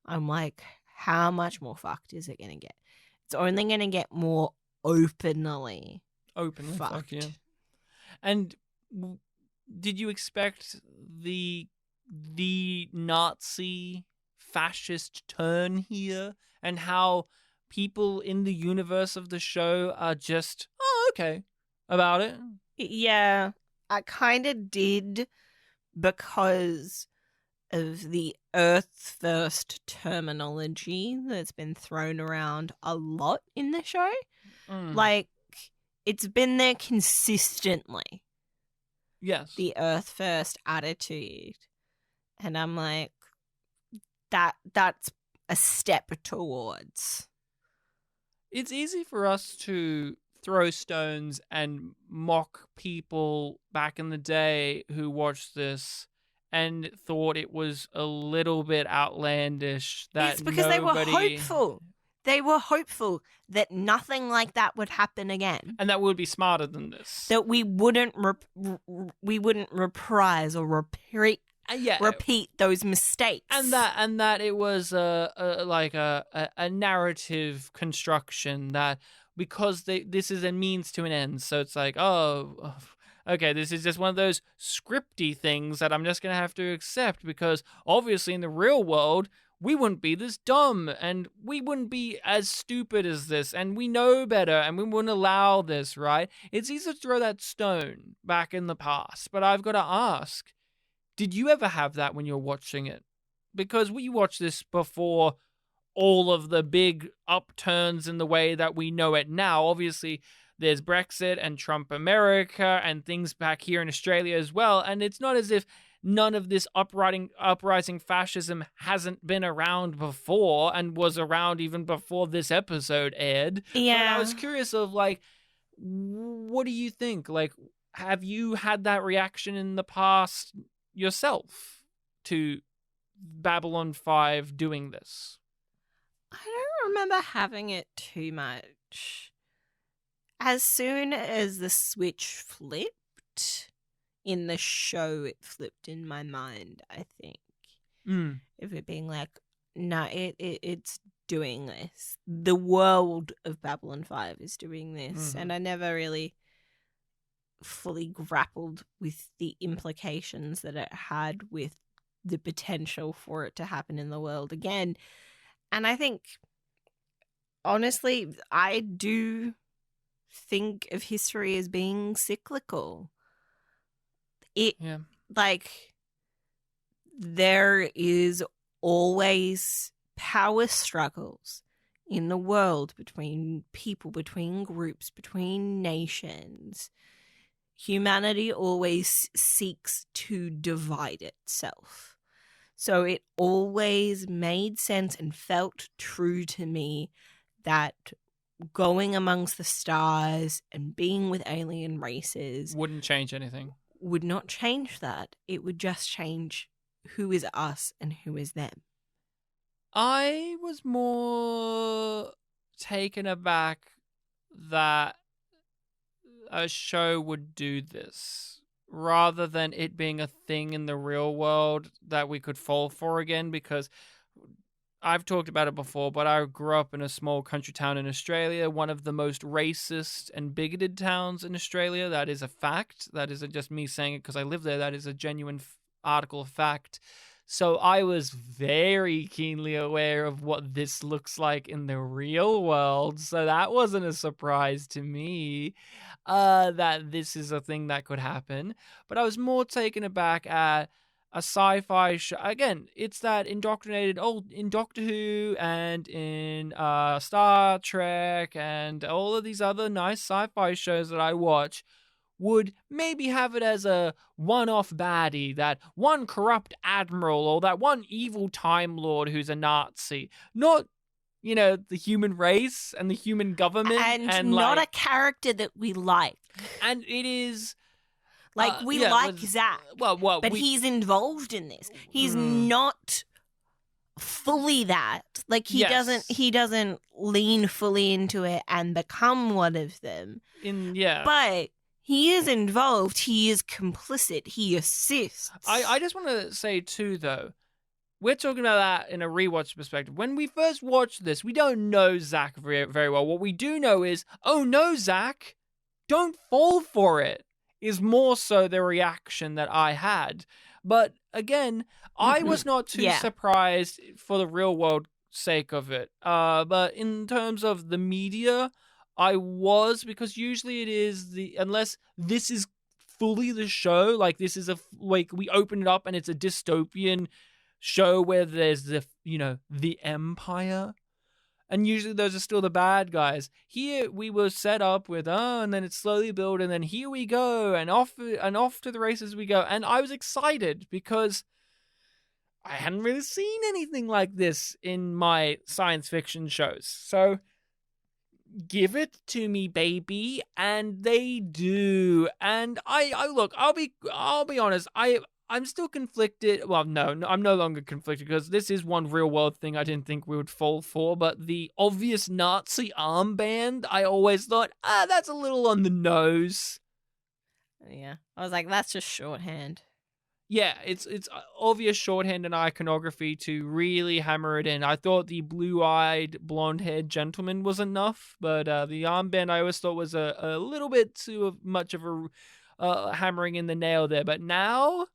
B: I'm like, how much more fucked is it going to get? It's only going to get more openly fucked.
A: Fuck yeah. And did you expect the Nazi fascist turn here, and how people in the universe of the show are just okay about it?
B: Yeah, I kind of did, because of the Earth First terminology that's been thrown around a lot in the show. Like, it's been there consistently.
A: Yes.
B: The Earth First attitude. And I'm like, that's a step towards.
A: It's easy for us to throw stones and mock people back in the day who watched this and thought it was a little bit outlandish. That
B: it's because they were hopeful. They were hopeful that nothing like that would happen again,
A: and that we would be smarter than this.
B: That we wouldn't reprise or repeat those mistakes,
A: and that it was a narrative construction, that because this is a means to an end. So it's like, oh, okay, this is just one of those scripty things that I'm just gonna have to accept, because obviously in the real world we wouldn't be this dumb, and we wouldn't be as stupid as this, and we know better, and we wouldn't allow this, right? It's easy to throw that stone back in the past, but I've got to ask, did you ever have that when you're watching it? Because we watched this before all of the big upturns in the way that we know it now. Obviously, there's Brexit and Trump America and things back here in Australia as well, and it's not as if none of this uprising fascism hasn't been around before and was around even before this episode aired.
B: Yeah.
A: But I was curious of, like, what do you think? Like, have you had that reaction in the past yourself to Babylon 5 doing this?
B: I don't remember having it too much. As soon as the switch flipped in the show, it flipped in my mind, I think. Of it being like, no, it's doing this. The world of Babylon 5 is doing this. And I never really fully grappled with the implications that it had with the potential for it to happen in the world again. And I think, honestly, I do think of history as being cyclical. Like, there is always power struggles in the world between people, between groups, between nations. Humanity always seeks to divide itself. So it always made sense and felt true to me that going amongst the stars and being with alien races
A: wouldn't change anything.
B: Would not change that. It would just change who is us and who is them.
A: I was more taken aback that a show would do this rather than it being a thing in the real world that we could fall for again, because I've talked about it before, but I grew up in a small country town in Australia, one of the most racist and bigoted towns in Australia. That is a fact. That isn't just me saying it because I live there. That is a genuine article of fact. So I was very keenly aware of what this looks like in the real world. So that wasn't a surprise to me that this is a thing that could happen. But I was more taken aback at a sci-fi show. Again, it's that indoctrinated in Doctor Who and in Star Trek and all of these other nice sci-fi shows that I watch would maybe have it as a one-off baddie, that one corrupt admiral or that one evil Time Lord who's a Nazi. Not, the human race and the human government.
B: And not a character that we like.
A: And it is...
B: Like, we like Zach, but he's involved in this. He's not fully that. Like, he doesn't lean fully into it and become one of them. But he is involved. He is complicit. He assists.
A: I just want to say, too, though, we're talking about that in a rewatch perspective. When we first watched this, we don't know Zach very, very well. What we do know is, oh, no, Zach, don't fall for it. Is more so the reaction that I had. But again, I was not too surprised for the real world sake of it. But in terms of the media, I was, because usually it is unless this is fully the show, like this is we open it up and it's a dystopian show where there's the Empire. And usually those are still the bad guys. Here we were set up with, and then it slowly built, and then here we go, and off to the races we go. And I was excited because I hadn't really seen anything like this in my science fiction shows. So give it to me, baby, and they do. And I'll be honest, I'm still conflicted. Well, no, I'm no longer conflicted because this is one real world thing I didn't think we would fall for. But the obvious Nazi armband, I always thought, that's a little on the nose.
B: Yeah, I was like, that's just shorthand.
A: Yeah, it's obvious shorthand and iconography to really hammer it in. I thought the blue-eyed, blonde-haired gentleman was enough, but the armband I always thought was a little bit too much of a hammering in the nail there. But now...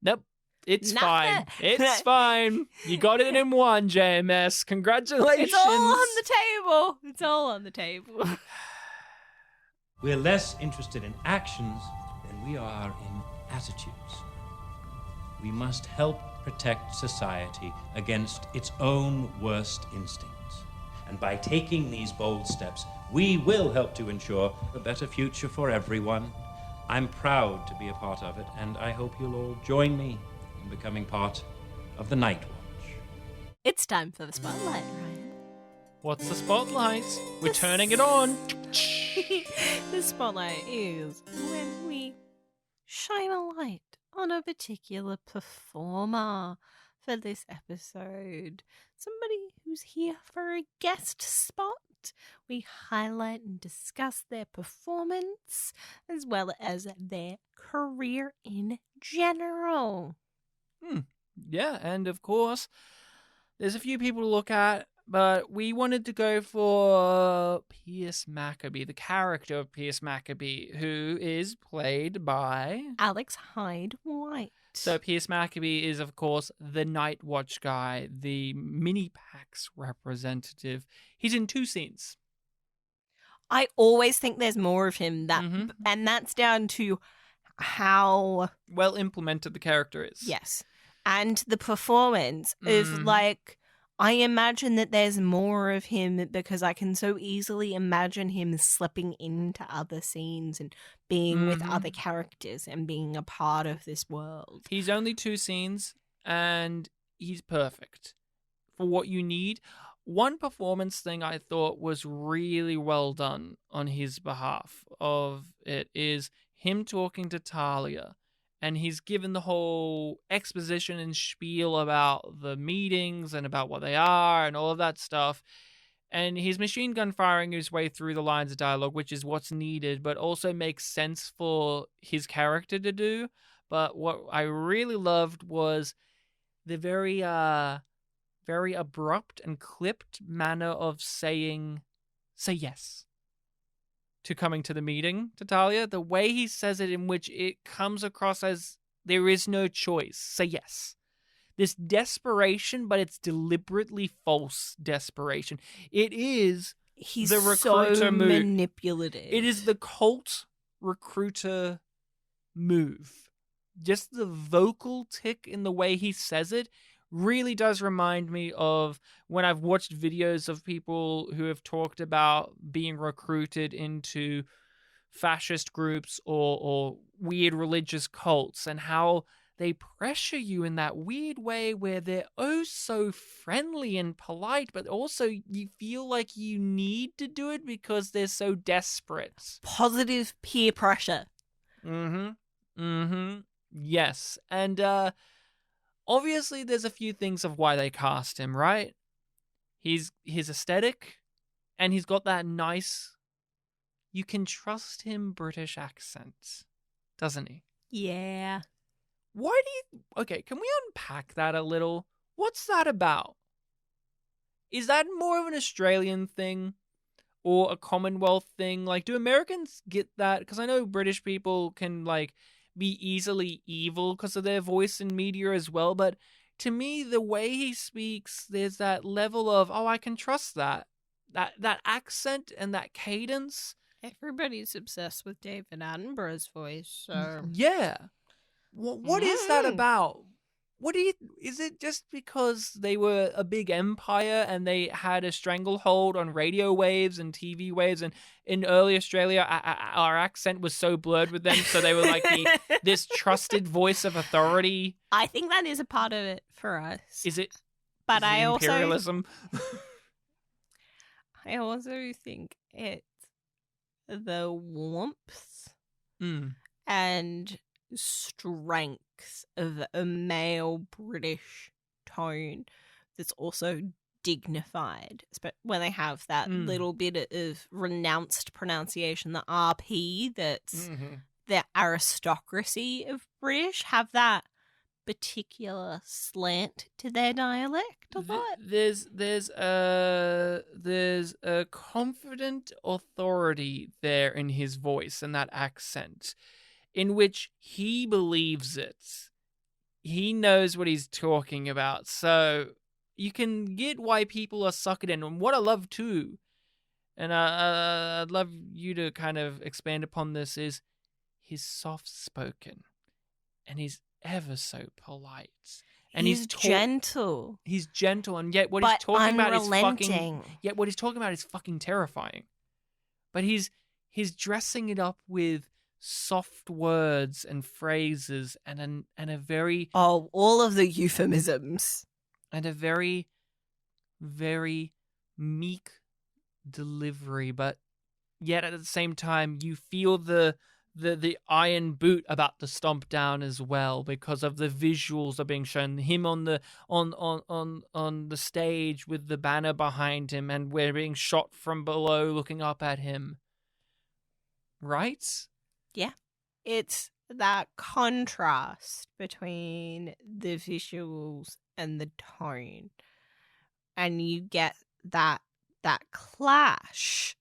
A: Nope, it's fine. It's fine. You got it in one, JMS. Congratulations.
B: It's all on the table. It's all on the table.
D: We're less interested in actions than we are in attitudes. We must help protect society against its own worst instincts. And by taking these bold steps, we will help to ensure a better future for everyone. I'm proud to be a part of it, and I hope you'll all join me in becoming part of the Night Watch.
B: It's time for the spotlight, Ryan.
A: What's the spotlight? We're turning it on.
B: The spotlight is when we shine a light on a particular performer for this episode. Somebody who's here for a guest spot. We highlight and discuss their performance as well as their career in general.
A: Yeah, and of course, there's a few people to look at, but we wanted to go for Pierce Maccabee, the character of Pierce Maccabee, who is played by
B: Alex Hyde White.
A: So Pierce Maccabee is, of course, the Night Watch guy, the mini-PAX representative. He's in 2 scenes.
B: I always think there's more of him, and that's down to how
A: well implemented the character is.
B: Yes. And the performance of, like, I imagine that there's more of him because I can so easily imagine him slipping into other scenes and being with other characters and being a part of this world.
A: He's only 2 scenes, and he's perfect for what you need. One performance thing I thought was really well done on his behalf of it is him talking to Talia. And he's given the whole exposition and spiel about the meetings and about what they are and all of that stuff. And he's machine gun firing his way through the lines of dialogue, which is what's needed, but also makes sense for his character to do. But what I really loved was the very abrupt and clipped manner of saying, say yes. To coming to the meeting to Talia, the way he says it, in which it comes across as there is no choice. Say yes. This desperation, but it's deliberately false desperation. It is the recruiter
B: so
A: move.
B: manipulative.
A: It is the cult recruiter move. Just the vocal tick in the way he says it really does remind me of when I've watched videos of people who have talked about being recruited into fascist groups or weird religious cults and how they pressure you in that weird way where they're oh so friendly and polite, but also you feel like you need to do it because they're so desperate.
B: Positive peer pressure.
A: Yes. And obviously, there's a few things of why they cast him, right? He's his aesthetic, and he's got that nice, you can trust him British accent, doesn't he?
B: Yeah.
A: Why do you... Okay, can we unpack that a little? What's that about? Is that more of an Australian thing or a Commonwealth thing? Like, do Americans get that? Because I know British people can, like, be easily evil because of their voice in media as well, but to me the way he speaks, there's that level of I can trust that accent and that cadence.
B: Everybody's obsessed with David Attenborough's voice, so
A: yeah. What is that about? Is it just because they were a big empire and they had a stranglehold on radio waves and TV waves, and in early Australia, our accent was so blurred with them, so they were like this trusted voice of authority?
B: I think that is a part of it for us.
A: Is it?
B: But
A: is it imperialism?
B: I also think it's the warmth and strength of a male British tone that's also dignified, when they have that little bit of renounced pronunciation, the RP, that's the aristocracy of British have that particular slant to their dialect a lot.
A: There's a confident authority there in his voice and that accent, in which he believes it. He knows what he's talking about. So you can get why people are sucking in. And what I love too, and I'd love you to kind of expand upon this, is he's soft-spoken. And he's ever so polite. And he's
B: gentle.
A: He's gentle, and yet what he's talking about is fucking terrifying. But he's dressing it up with soft words and phrases and a very
B: all of the euphemisms.
A: And a very, very meek delivery, but yet at the same time you feel the iron boot about to stomp down as well, because of the visuals are being shown. Him on the stage with the banner behind him, and we're being shot from below looking up at him. Right?
B: Yeah. It's that contrast between the visuals and the tone. And you get that clash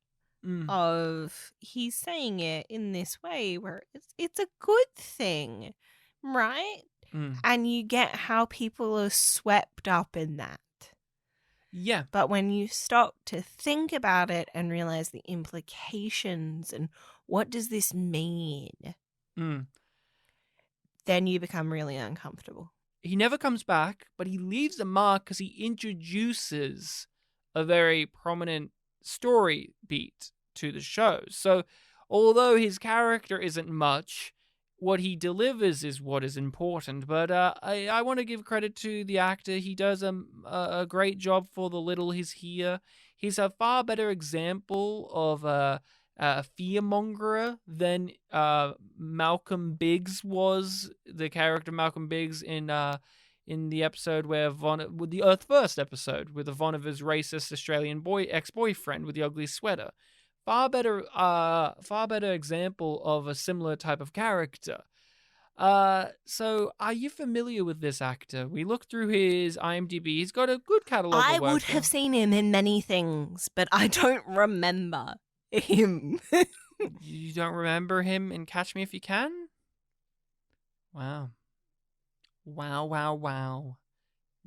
B: of he's saying it in this way where it's a good thing, right? And you get how people are swept up in that.
A: Yeah.
B: But when you stop to think about it and realize the implications and what does this mean, then you become really uncomfortable.
A: He never comes back, but he leaves a mark because he introduces a very prominent story beat to the show. So although his character isn't much, what he delivers is what is important. But I want to give credit to the actor. He does a great job for the little he's here. He's a far better example of a fearmonger than Malcolm Biggs was, the character Malcolm Biggs in the episode where with the first episode with Von of his racist Australian ex-boyfriend with the ugly sweater. Far better example of a similar type of character. So are you familiar with this actor? We looked through his IMDb. He's got a good catalog.
B: I would have seen him in many things, but I don't remember him.
A: You don't remember him in Catch Me If You Can? Wow. Wow.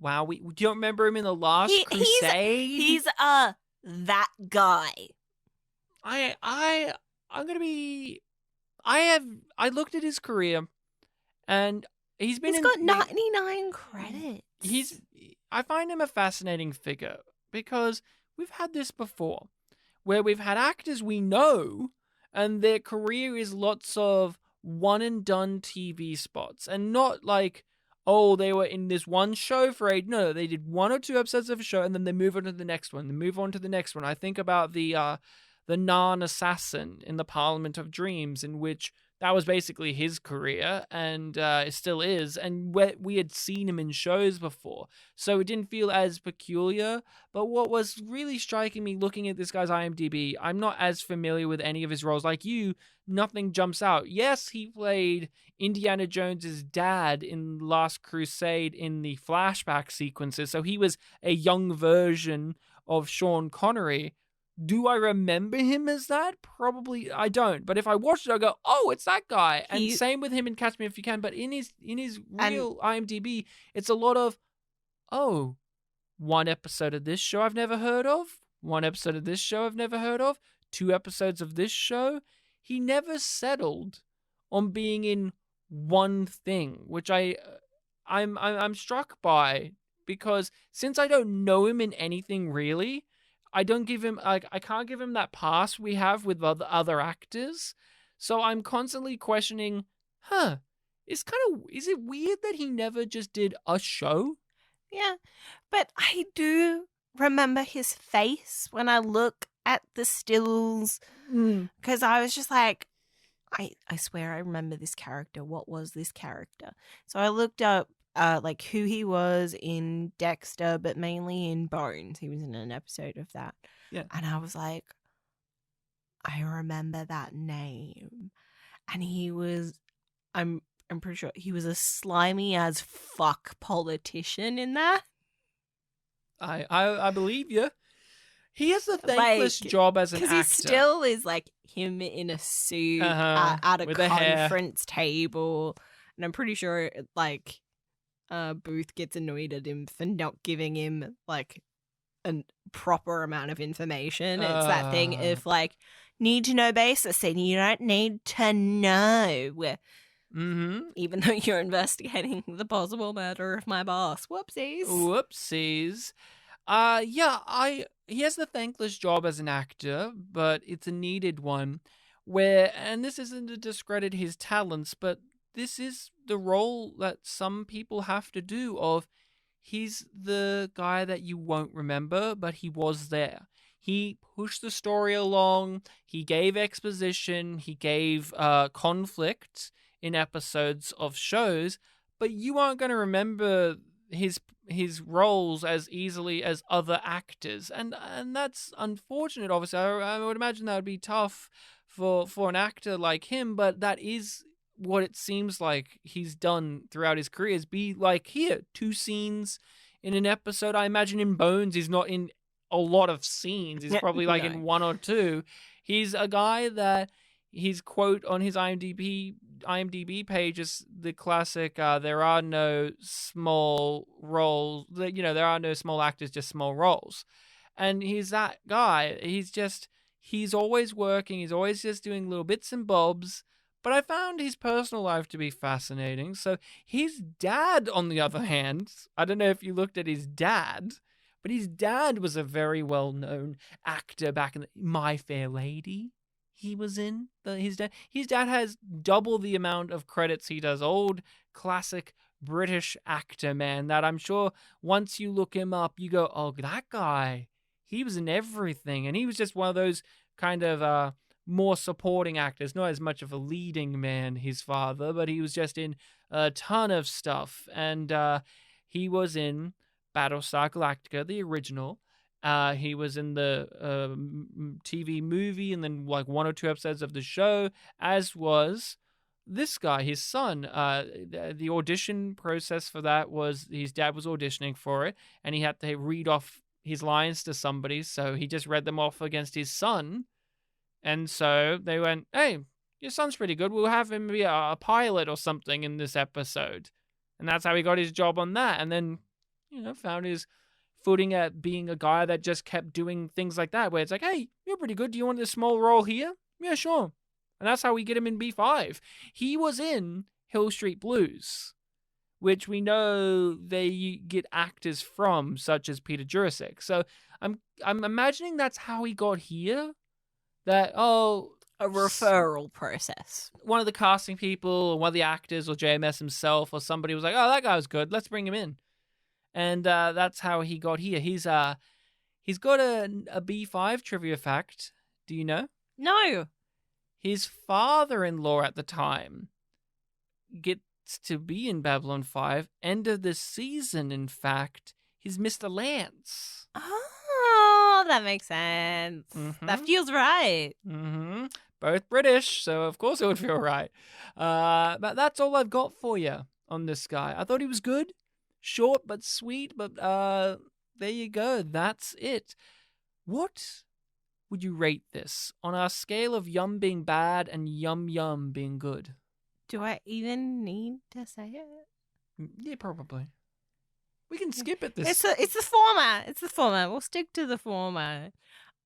A: Do you don't remember him in The Last Crusade?
B: He's that guy.
A: I looked at his career, and he's got
B: 99 credits.
A: I find him a fascinating figure because we've had this before, where we've had actors we know, and their career is lots of one and done TV spots, and not like, oh, they were in this one show for no, they did 1 or 2 episodes of a show, and then they move on to the next one. They move on to the next one. I think about the Narn assassin in the Parliament of Dreams, in which that was basically his career, and it still is, and we had seen him in shows before, so it didn't feel as peculiar. But what was really striking me looking at this guy's IMDb, I'm not as familiar with any of his roles. Like you, nothing jumps out. Yes, he played Indiana Jones's dad in Last Crusade in the flashback sequences, so he was a young version of Sean Connery. Do I remember him as that? Probably I don't. But if I watched it, I go, oh, it's that guy. And same with him in Catch Me If You Can. But in his real IMDb, it's a lot of, oh, 1 episode of this show I've never heard of. 1 episode of this show I've never heard of. 2 episodes of this show. He never settled on being in one thing, which I'm struck by, because since I don't know him in anything really, I don't give him, I can't give him that pass we have with other actors. So I'm constantly questioning, is it weird that he never just did a show?
B: Yeah, but I do remember his face when I look at the stills, because I was just like, I swear I remember this character. What was this character? So I looked up like who he was in Dexter, but mainly in Bones. He was in an episode of that.
A: Yeah.
B: And I was like, I remember that name. And he was, I'm pretty sure he was a slimy as fuck politician in that.
A: I believe you. He has a thankless job as an actor.
B: Because he still is like him in a suit at a conference table. And I'm pretty sure like Booth gets annoyed at him for not giving him like a proper amount of information. It's that thing of like need to know basis, and you don't need to know. Even though you're investigating the possible murder of my boss. Whoopsies.
A: He has the thankless job as an actor, but it's a needed one. and this isn't to discredit his talents, but this is the role that some people have to do of, he's the guy that you won't remember, but he was there. He pushed the story along, he gave exposition, he gave conflict in episodes of shows, but you aren't going to remember his roles as easily as other actors, and that's unfortunate. Obviously, I would imagine that would be tough for an actor like him, but that is what it seems like he's done throughout his career, is be like, here, 2 scenes in an episode. I imagine in Bones he's not in a lot of scenes, he's probably like in 1 or 2. He's a guy that his quote on his IMDb page is the classic, there are no small roles, there are no small actors, just small roles. And he's that guy. He's always working, he's always just doing little bits and bobs. But I found his personal life to be fascinating. So his dad, on the other hand, I don't know if you looked at his dad, but his dad was a very well-known actor back in My Fair Lady. He was in his dad has double the amount of credits he does. Old classic British actor, man, that I'm sure once you look him up, you go, oh, that guy, he was in everything. And he was just one of those kind of more supporting actors, not as much of a leading man, his father, but he was just in a ton of stuff. And he was in Battlestar Galactica, the original. He was in the TV movie and then like 1 or 2 episodes of the show, as was this guy, his son. The audition process for that was his dad was auditioning for it, and he had to read off his lines to somebody, so he just read them off against his son. And so they went, hey, your son's pretty good. We'll have him be a pilot or something in this episode. And that's how he got his job on that. And then, found his footing at being a guy that just kept doing things like that, where it's like, hey, you're pretty good. Do you want this small role here? Yeah, sure. And that's how we get him in B5. He was in Hill Street Blues, which we know they get actors from, such as Peter Jurasik. So I'm imagining that's how he got here. That, a
B: referral process.
A: One of the casting people, or one of the actors, or JMS himself, or somebody was like, oh, that guy was good, let's bring him in. And that's how he got here. He's got a B5 trivia fact. Do you know?
B: No.
A: His father-in-law at the time gets to be in Babylon 5. End of the season, in fact, he's Mr. Lance.
B: Oh, that makes sense. Mm-hmm. That feels right.
A: Mm-hmm. Both British, so of course it would feel right. But that's all I've got for you on this guy. I thought he was good. Short but sweet, but there you go. That's it. What would you rate this on our scale of Yum being bad and Yum being good?
B: Do I even need to say it?
A: Yeah, probably. We can skip it this.
B: It's the format. It's the format. We'll stick to the format.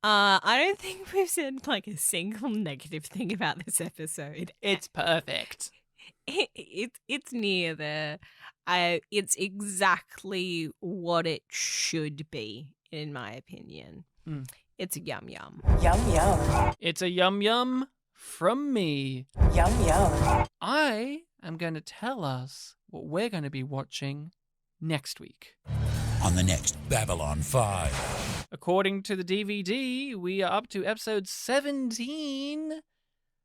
B: I don't think we've said like a single negative thing about this episode.
A: It's perfect.
B: It's near there. It's exactly what it should be, in my opinion. It's a yum.
E: Yum.
A: It's a yum from me.
E: Yum.
A: I am going to tell us what we're going to be watching next week.
K: On the next Babylon 5.
A: According to the DVD, we are up to episode 17,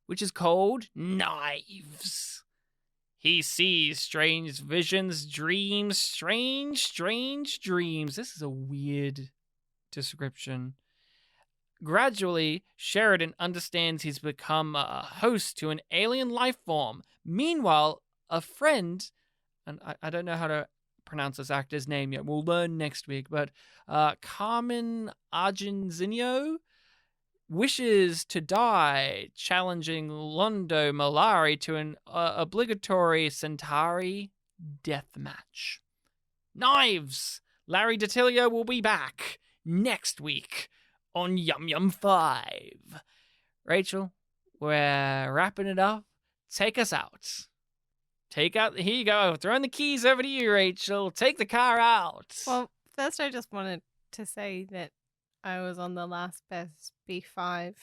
A: which is called Knives. He sees strange visions, dreams, strange dreams. This is a weird description. Gradually, Sheridan understands he's become a host to an alien life form. Meanwhile, a friend, and I don't know how to pronounce this actor's name yet. We'll learn next week. But Carmen Argenzinho wishes to die, challenging Londo Malari to an obligatory Centauri death match. Knives! Larry DiTilio will be back next week on Yum 5. Rachel, we're wrapping it up. Take us out. Here you go. Throwing the keys over to you, Rachel. Take the car out.
B: Well, first I just wanted to say that I was on the last best B5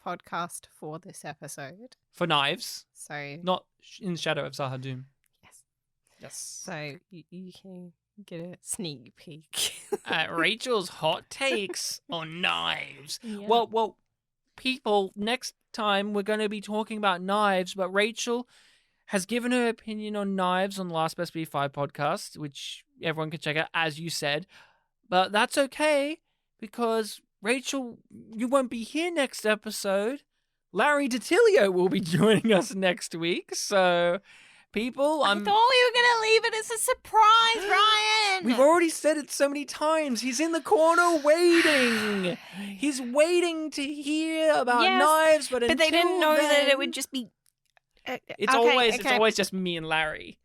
B: podcast for this episode.
A: For knives.
B: So
A: Not in Shadow of Zahadum.
B: Yes.
A: Yes.
B: So you can get a sneak peek.
A: Rachel's hot takes on knives.
B: Yeah.
A: Well, people, next time we're going to be talking about knives, but Rachel has given her opinion on knives on the Last Best B5 podcast, which everyone can check out, as you said. But that's okay, because Rachel, you won't be here next episode. Larry DiTilio will be joining us next week, so people,
B: I thought we were going to leave it as a surprise, Ryan!
A: We've already said it so many times. He's in the corner waiting. He's waiting to hear about knives, but
B: they didn't know that it would just be...
A: It's always just me and Larry.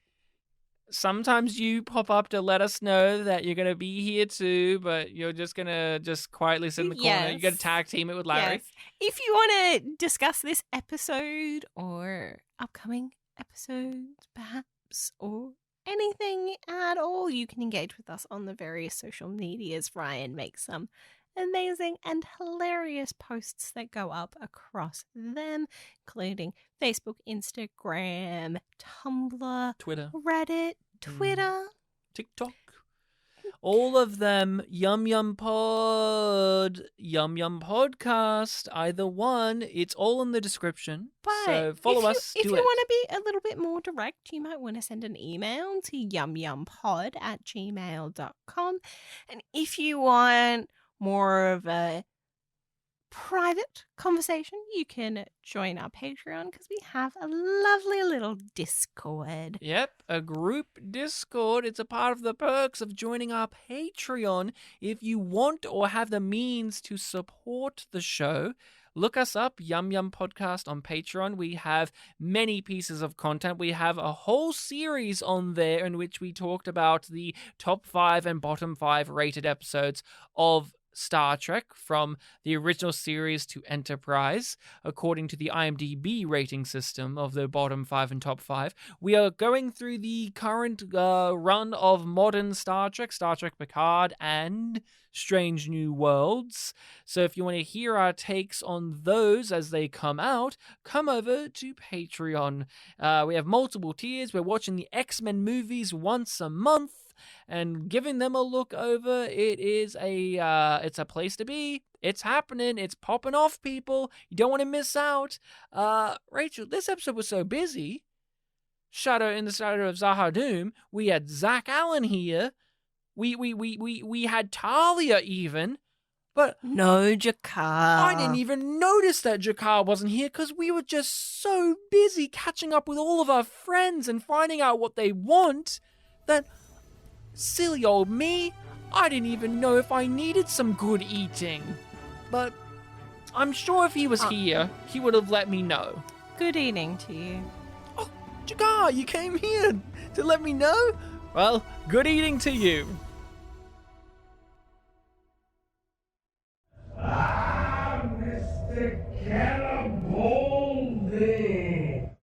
A: Sometimes you pop up to let us know that you're going to be here too, but you're just going to just quietly sit in the corner.
B: Yes.
A: You got to tag team it with Larry.
B: Yes. If you want to discuss this episode or upcoming episodes, perhaps, or anything at all, you can engage with us on the various social medias. Ryan makes some amazing and hilarious posts that go up across them, including Facebook, Instagram, Tumblr,
A: Twitter,
B: Reddit, Twitter,
A: TikTok. All of them, YumYumPod, YumYumPodcast, either one. It's all in the description.
B: But
A: so follow us.
B: If you want to be a little bit more direct, you might want to send an email to yumyumpod@gmail.com. And if you want more of a private conversation, you can join our Patreon, because we have a lovely little Discord.
A: Yep, a group Discord. It's a part of the perks of joining our Patreon. If you want or have the means to support the show, look us up, YumYumPodcast on Patreon. We have many pieces of content. We have a whole series on there in which we talked about the top 5 and bottom 5 rated episodes of Star Trek, from the original series to Enterprise, according to the IMDb rating system of the bottom 5 and top 5. We are going through the current run of modern Star Trek Picard, and Strange New Worlds. So if you want to hear our takes on those as they come out, come over to Patreon. We have multiple tiers. We're watching the X-Men movies once a month and giving them a look over. It's a place to be. It's happening. It's popping off, people. You don't want to miss out. Rachel, this episode was so busy. In the Shadow of Zahadum, we had Zach Allen here. We had Talia even. But
B: no Jakar.
A: I didn't even notice that Jakar wasn't here, because we were just so busy catching up with all of our friends and finding out what they want that, silly old me, I didn't even know if I needed some good eating. But I'm sure if he was here, he would have let me know.
B: Good eating to you.
A: Oh, Jakar, you came here to let me know? Well, good eating to you.